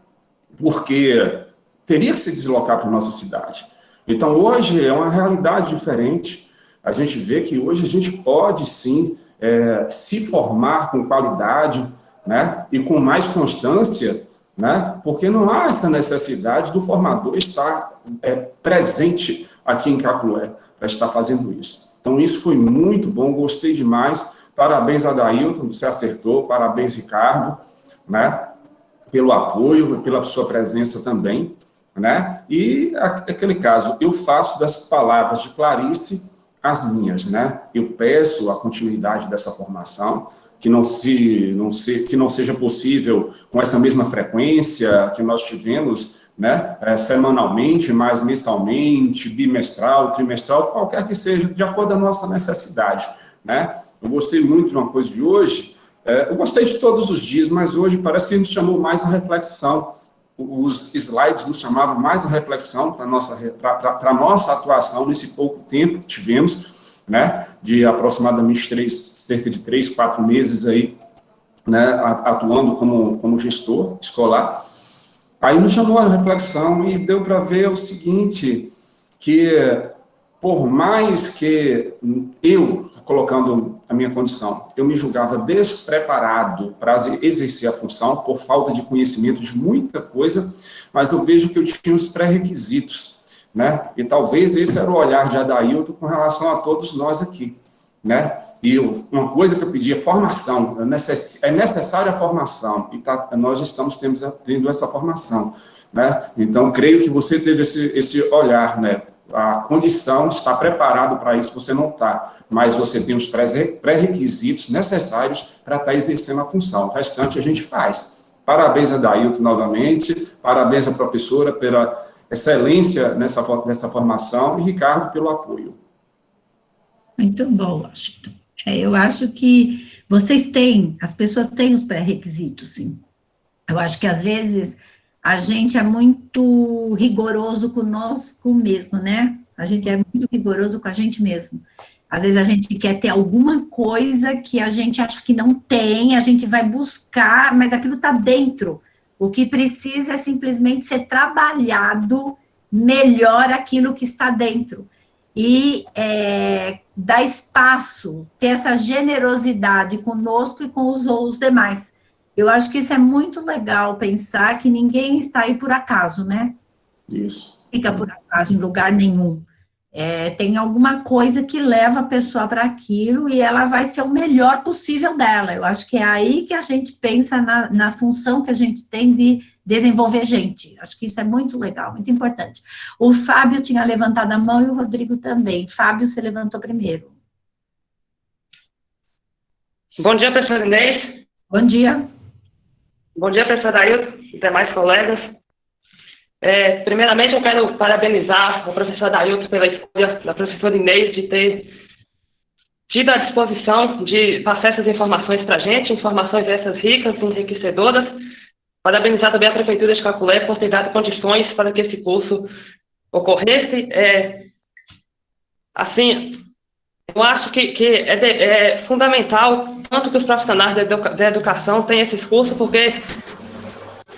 porque teria que se deslocar para a nossa cidade. Então, hoje é uma realidade diferente. A gente vê que hoje a gente pode, sim, se formar com qualidade, né, e com mais constância, né, porque não há essa necessidade do formador estar presente aqui em Cacoé para estar fazendo isso. Então, isso foi muito bom, gostei demais. Parabéns, Adailton, você acertou. Parabéns, Ricardo, né, pelo apoio, pela sua presença também. Né? E aquele caso, eu faço das palavras de Clarice as minhas, né? Eu peço a continuidade dessa formação, que não seja possível com essa mesma frequência que nós tivemos, né? Semanalmente, mas mensalmente, bimestral, trimestral, qualquer que seja, de acordo com a nossa necessidade, né? Eu gostei muito de uma coisa de hoje, eu gostei de todos os dias, mas hoje parece que a gente chamou mais a reflexão. Os slides nos chamavam mais a reflexão para a nossa atuação nesse pouco tempo que tivemos, né, de aproximadamente cerca de 3, 4 meses aí, né, atuando como gestor escolar. Aí nos chamou a reflexão e deu para ver o seguinte, que por mais que eu, colocando a minha condição, eu me julgava despreparado para exercer a função, por falta de conhecimento de muita coisa, mas eu vejo que eu tinha os pré-requisitos. né? E talvez esse era o olhar de Adailton com relação a todos nós aqui, né? E uma coisa que eu pedi é formação, é necessária a formação, e nós estamos tendo essa formação, né? Então, creio que você teve esse olhar, né? A condição está preparado para isso, você não está, mas você tem os pré-requisitos necessários para estar exercendo a função. O restante a gente faz. Parabéns a Adailton novamente, parabéns à professora pela excelência nessa formação e Ricardo pelo apoio. Muito bom, Washington. Eu acho que as pessoas têm os pré-requisitos, sim. Eu acho que, às vezes, a gente é muito rigoroso conosco mesmo, né? A gente é muito rigoroso com a gente mesmo. Às vezes, a gente quer ter alguma coisa que a gente acha que não tem, a gente vai buscar, mas aquilo está dentro. O que precisa é simplesmente ser trabalhado melhor aquilo que está dentro. E dar espaço, ter essa generosidade conosco e com os demais. Eu acho que isso é muito legal, pensar que ninguém está aí por acaso, né? Isso. Fica por acaso em lugar nenhum. Tem alguma coisa que leva a pessoa para aquilo e ela vai ser o melhor possível dela. Eu acho que é aí que a gente pensa na função que a gente tem de desenvolver gente. Acho que isso é muito legal, muito importante. O Fábio tinha levantado a mão e o Rodrigo também. Fábio, você levantou primeiro. Bom dia, professor Inês. Bom dia. Bom dia, professor Adailton e demais colegas. Primeiramente, eu quero parabenizar o professor Adailton pela escolha da professora Inês de ter tido a disposição de passar essas informações para a gente, informações essas ricas, enriquecedoras. Parabenizar também a Prefeitura de Caculé por ter dado condições para que esse curso ocorresse. Eu acho que é fundamental, tanto que os profissionais da educação tenham esses cursos, porque,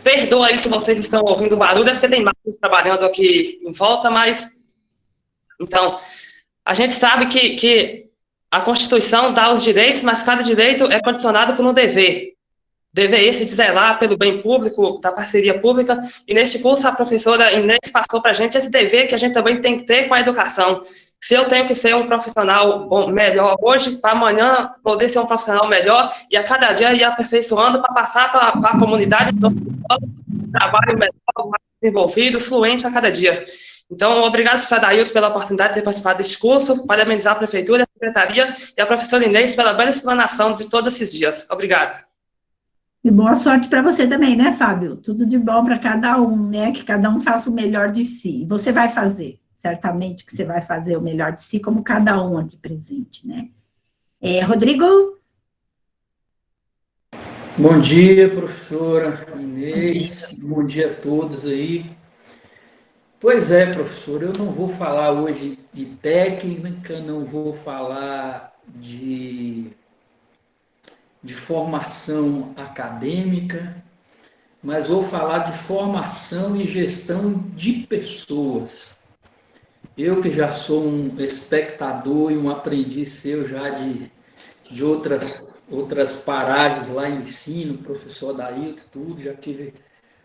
perdoa aí se vocês estão ouvindo barulho, é porque tem máquinas trabalhando aqui em volta, mas, então, a gente sabe que a Constituição dá os direitos, mas cada direito é condicionado por um dever. Dever esse de zelar pelo bem público, da parceria pública, e neste curso a professora Inês passou para a gente esse dever que a gente também tem que ter com a educação. Se eu tenho que ser um profissional melhor hoje, para amanhã poder ser um profissional melhor, e a cada dia ir aperfeiçoando para passar para a comunidade um trabalho melhor, mais desenvolvido, fluente a cada dia. Então, obrigado, professor Adailton, pela oportunidade de ter participado deste curso, parabenizar a Prefeitura, a Secretaria e a professora Inês pela bela explanação de todos esses dias. Obrigada. E boa sorte para você também, né, Fábio? Tudo de bom para cada um, né? Que cada um faça o melhor de si. Você vai fazer, certamente que você vai fazer o melhor de si, como cada um aqui presente, né? Rodrigo? Bom dia, professora Inês. Bom dia a todos aí. Pois é, professor, eu não vou falar hoje de técnica, não vou falar de formação acadêmica, mas vou falar de formação e gestão de pessoas. Eu que já sou um espectador e um aprendiz seu já de outras paragens lá em ensino, professor Adailton, tudo, já tive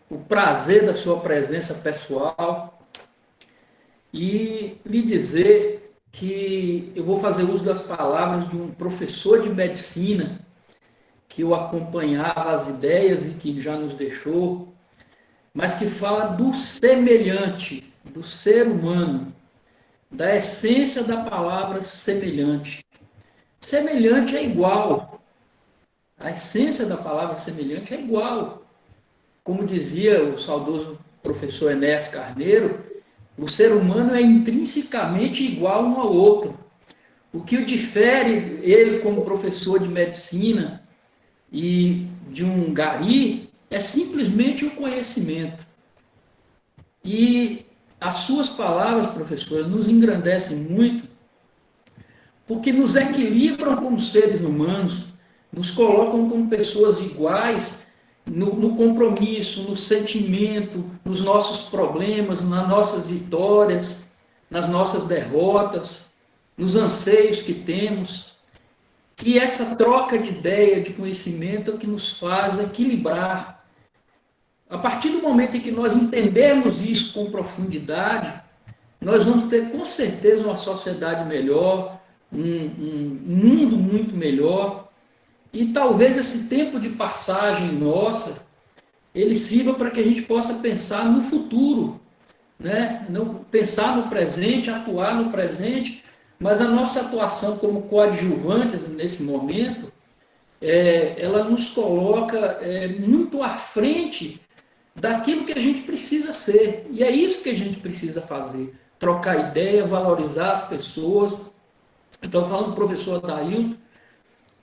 o prazer da sua presença pessoal e lhe dizer que eu vou fazer uso das palavras de um professor de medicina que eu acompanhava as ideias e que já nos deixou, mas que fala do semelhante, do ser humano, da essência da palavra semelhante. Semelhante é igual. A essência da palavra semelhante é igual. Como dizia o saudoso professor Enéas Carneiro, o ser humano é intrinsecamente igual um ao outro. O que o difere, ele como professor de medicina e de um gari, é simplesmente o conhecimento. E as suas palavras, professora, nos engrandecem muito, porque nos equilibram como seres humanos, nos colocam como pessoas iguais no compromisso, no sentimento, nos nossos problemas, nas nossas vitórias, nas nossas derrotas, nos anseios que temos. E essa troca de ideia, de conhecimento, é o que nos faz equilibrar. A partir do momento em que nós entendermos isso com profundidade, nós vamos ter, com certeza, uma sociedade melhor, um mundo muito melhor, e talvez esse tempo de passagem nossa, ele sirva para que a gente possa pensar no futuro, né? Não pensar no presente, atuar no presente, mas a nossa atuação como coadjuvantes nesse momento, ela nos coloca muito à frente daquilo que a gente precisa ser. E é isso que a gente precisa fazer, trocar ideia, valorizar as pessoas. Eu estava falando com o professor Adailton,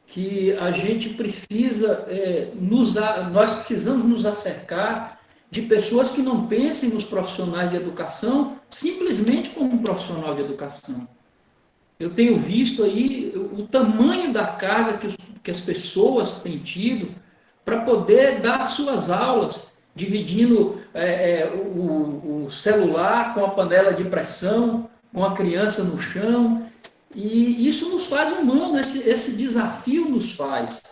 que a gente precisa, nós precisamos nos acercar de pessoas que não pensem nos profissionais de educação simplesmente como um profissional de educação. Eu tenho visto aí o tamanho da carga que as pessoas têm tido para poder dar suas aulas, dividindo o celular com a panela de pressão, com a criança no chão. E isso nos faz humanos, esse desafio nos faz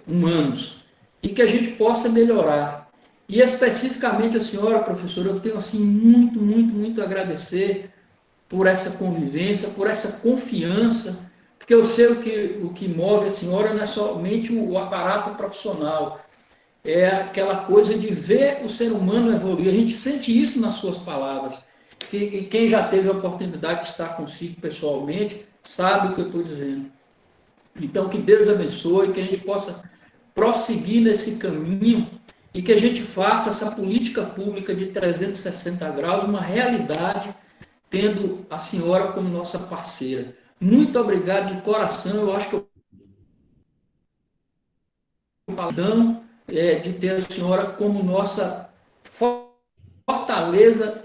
humanos, e que a gente possa melhorar. E especificamente a senhora, professora, eu tenho assim, muito a agradecer por essa convivência, por essa confiança, porque eu sei o que move a senhora não é somente o aparato profissional, é aquela coisa de ver o ser humano evoluir. A gente sente isso nas suas palavras. E quem já teve a oportunidade de estar consigo pessoalmente sabe o que eu estou dizendo. Então, que Deus abençoe, que a gente possa prosseguir nesse caminho e que a gente faça essa política pública de 360 graus uma realidade, tendo a senhora como nossa parceira. Muito obrigado de coração. Eu acho que eu de ter a senhora como nossa fortaleza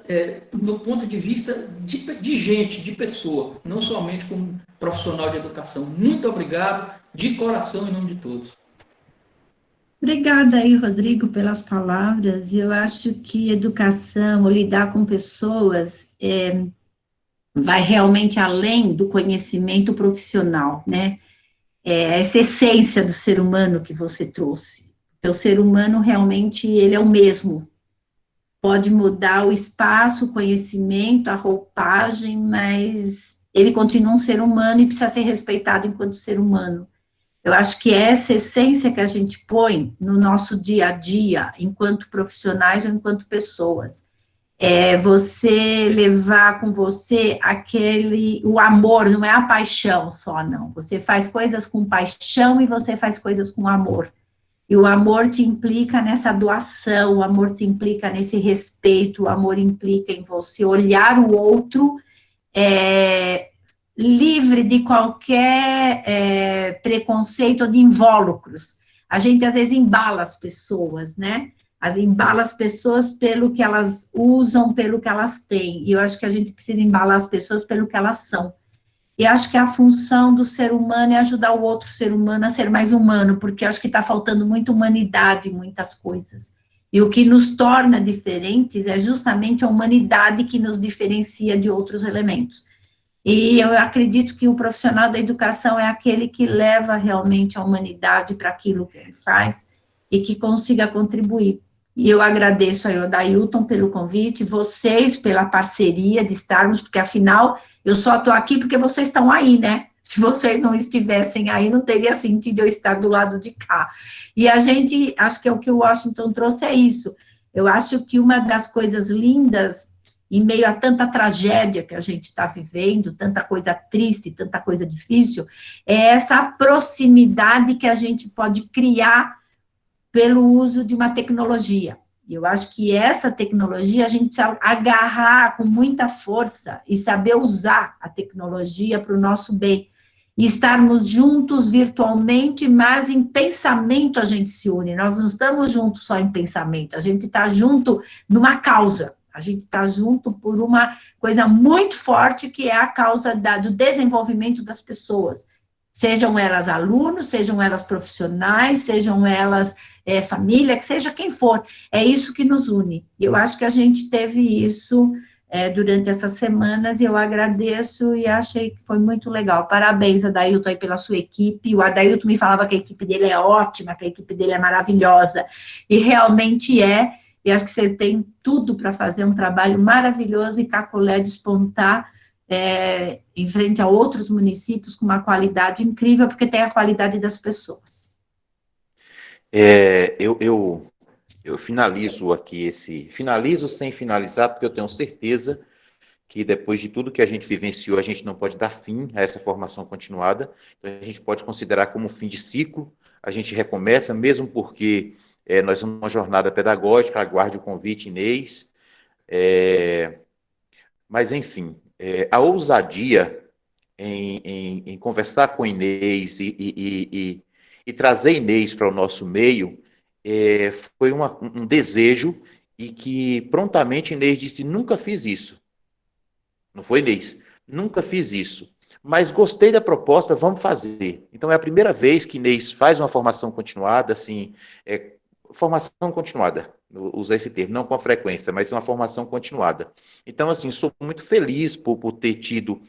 no ponto de vista de gente, de pessoa, não somente como profissional de educação. Muito obrigado, de coração, em nome de todos. Obrigada aí, Rodrigo, pelas palavras. Eu acho que educação, ou lidar com pessoas, vai realmente além do conhecimento profissional, né? Essa essência do ser humano que você trouxe. O ser humano realmente, ele é o mesmo. Pode mudar o espaço, o conhecimento, a roupagem, mas ele continua um ser humano e precisa ser respeitado enquanto ser humano. Eu acho que essa essência que a gente põe no nosso dia a dia, enquanto profissionais ou enquanto pessoas, é você levar com você o amor, não é a paixão só, não. Você faz coisas com paixão e você faz coisas com amor. E o amor te implica nessa doação, o amor te implica nesse respeito, o amor implica em você olhar o outro livre de qualquer preconceito ou de invólucros. A gente, às vezes, embala as pessoas, né? Embala as pessoas pelo que elas usam, pelo que elas têm. E eu acho que a gente precisa embalar as pessoas pelo que elas são. E acho que a função do ser humano é ajudar o outro ser humano a ser mais humano, porque acho que está faltando muita humanidade em muitas coisas. E o que nos torna diferentes é justamente a humanidade que nos diferencia de outros elementos. E eu acredito que o profissional da educação é aquele que leva realmente a humanidade para aquilo que ele faz e que consiga contribuir. E eu agradeço ao Adailton pelo convite, vocês pela parceria de estarmos, porque afinal eu só estou aqui porque vocês estão aí, né? Se vocês não estivessem aí, não teria sentido eu estar do lado de cá. E a gente, acho que o que o Washington trouxe é isso. Eu acho que uma das coisas lindas, em meio a tanta tragédia que a gente está vivendo, tanta coisa triste, tanta coisa difícil, é essa proximidade que a gente pode criar pelo uso de uma tecnologia. E eu acho que essa tecnologia a gente precisa agarrar com muita força e saber usar a tecnologia para o nosso bem. E estarmos juntos virtualmente, mas em pensamento a gente se une. Nós não estamos juntos só em pensamento, a gente está junto numa causa. A gente está junto por uma coisa muito forte, que é a causa do desenvolvimento das pessoas. Sejam elas alunos, sejam elas profissionais, sejam elas família, que seja quem for, é isso que nos une. E eu acho que a gente teve isso durante essas semanas, e eu agradeço e achei que foi muito legal. Parabéns, Adailton, aí pela sua equipe. O Adailton me falava que a equipe dele é ótima, que a equipe dele é maravilhosa, e realmente é. e acho que vocês têm tudo para fazer um trabalho maravilhoso e Cacolé despontar em frente a outros municípios com uma qualidade incrível, porque tem a qualidade das pessoas. Eu finalizo aqui finalizo sem finalizar, porque eu tenho certeza que depois de tudo que a gente vivenciou, a gente não pode dar fim a essa formação continuada, então a gente pode considerar como fim de ciclo, a gente recomeça, mesmo porque nós somos uma jornada pedagógica, aguarde o convite, Inês, mas enfim, a ousadia em conversar com Inês e trazer Inês para o nosso meio, foi um desejo, e que prontamente Inês disse, nunca fiz isso. Não foi, Inês? Nunca fiz isso. Mas gostei da proposta, vamos fazer. Então, é a primeira vez que Inês faz uma formação continuada, assim, formação continuada, usar esse termo, não com a frequência, mas uma formação continuada. Então, assim, sou muito feliz por ter tido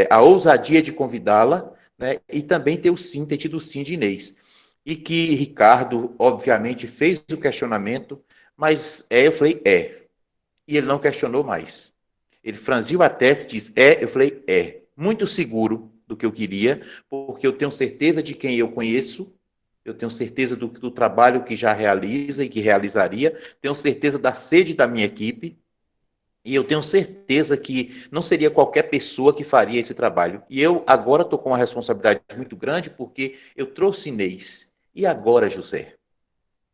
a ousadia de convidá-la, né, e também ter tido o sim de Inês. E que Ricardo, obviamente, fez o questionamento, mas eu falei, e ele não questionou mais. Ele franziu a testa e disse, eu falei, muito seguro do que eu queria, porque eu tenho certeza de quem eu conheço, eu tenho certeza do trabalho que já realiza e que realizaria, tenho certeza da sede da minha equipe, e eu tenho certeza que não seria qualquer pessoa que faria esse trabalho. E eu agora estou com uma responsabilidade muito grande, porque eu trouxe Inês. E agora, José?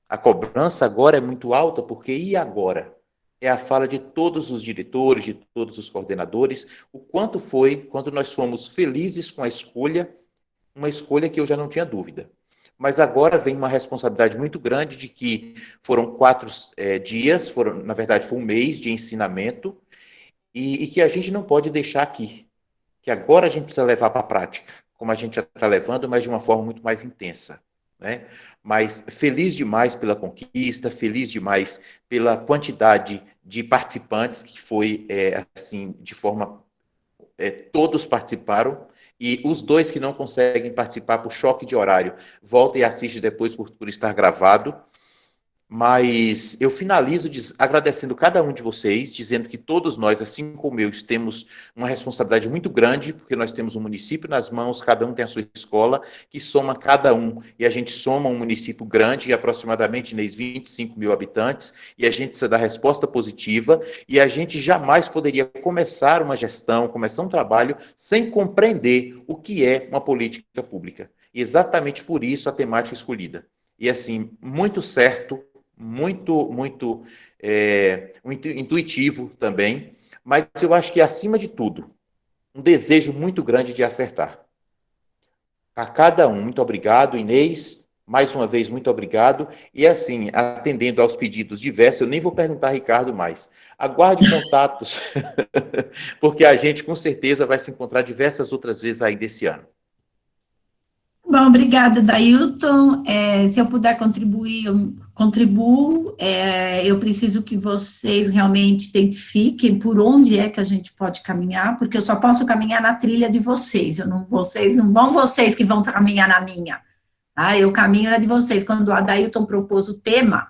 A cobrança agora é muito alta, porque e agora? É a fala de todos os diretores, de todos os coordenadores, o quanto nós fomos felizes com a escolha, uma escolha que eu já não tinha dúvida. Mas agora vem uma responsabilidade muito grande de que foram 4 dias, na verdade foi um mês de ensinamento, e que a gente não pode deixar aqui, que agora a gente precisa levar para a prática, como a gente já está levando, mas de uma forma muito mais intensa, né? Mas feliz demais pela conquista, feliz demais pela quantidade de participantes, que foi, assim, de forma... todos participaram, e os 2 que não conseguem participar por choque de horário, volta e assiste depois por estar gravado. Mas eu finalizo agradecendo cada um de vocês, dizendo que todos nós, assim como eu, temos uma responsabilidade muito grande, porque nós temos um município nas mãos, cada um tem a sua escola, que soma cada um, e a gente soma um município grande, de aproximadamente 25 mil habitantes, e a gente precisa dar resposta positiva, e a gente jamais poderia começar uma gestão, começar um trabalho, sem compreender o que é uma política pública. E exatamente por isso a temática escolhida. E assim, muito certo, muito intuitivo também, mas eu acho que, acima de tudo, um desejo muito grande de acertar. A cada um, muito obrigado, Inês, mais uma vez, muito obrigado, e assim, atendendo aos pedidos diversos, eu nem vou perguntar a Ricardo mais, aguarde contatos, porque a gente, com certeza, vai se encontrar diversas outras vezes aí desse ano. Bom, obrigada, Dailton. Se eu puder contribuir, eu contribuo. Eu preciso que vocês realmente identifiquem por onde é que a gente pode caminhar, porque eu só posso caminhar na trilha de vocês. Vocês que vão caminhar na minha. Tá? Eu caminho na de vocês. Quando o Adailton propôs o tema,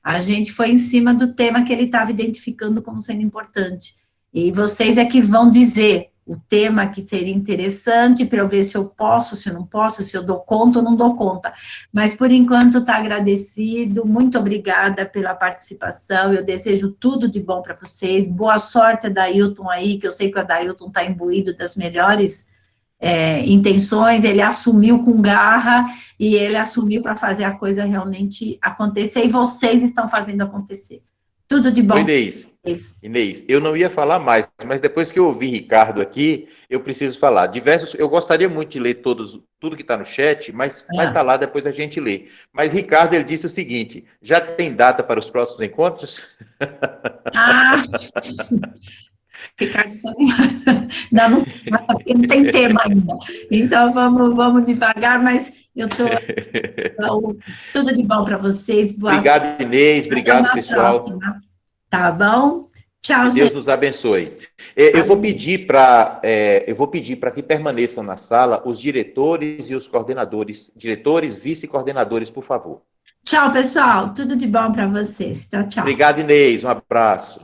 a gente foi em cima do tema que ele estava identificando como sendo importante. E vocês é que vão dizer o tema que seria interessante, para eu ver se eu posso, se eu não posso, se eu dou conta ou não dou conta. Mas, por enquanto, está agradecido, muito obrigada pela participação, eu desejo tudo de bom para vocês, boa sorte, Adailton, aí, que eu sei que o Adailton está imbuído das melhores intenções, ele assumiu com garra, e ele assumiu para fazer a coisa realmente acontecer, e vocês estão fazendo acontecer. Tudo de bom. Inês, eu não ia falar mais, mas depois que eu ouvi Ricardo aqui, eu preciso falar. Eu gostaria muito de ler tudo que está no chat, mas vai estar lá, depois a gente lê. Mas Ricardo, ele disse o seguinte, já tem data para os próximos encontros? Ricardo, não tem tema ainda. Então, vamos devagar, mas eu estou... tudo de bom para vocês. Obrigado, Inês. Obrigado, pessoal. Próxima. Tá bom? Tchau, Deus gente. nos abençoe. Eu vou pedir para que permaneçam na sala os diretores e os coordenadores, diretores, vice-coordenadores, por favor. Tchau, pessoal. Tudo de bom para vocês. Tchau, tchau. Obrigado, Inês. Um abraço.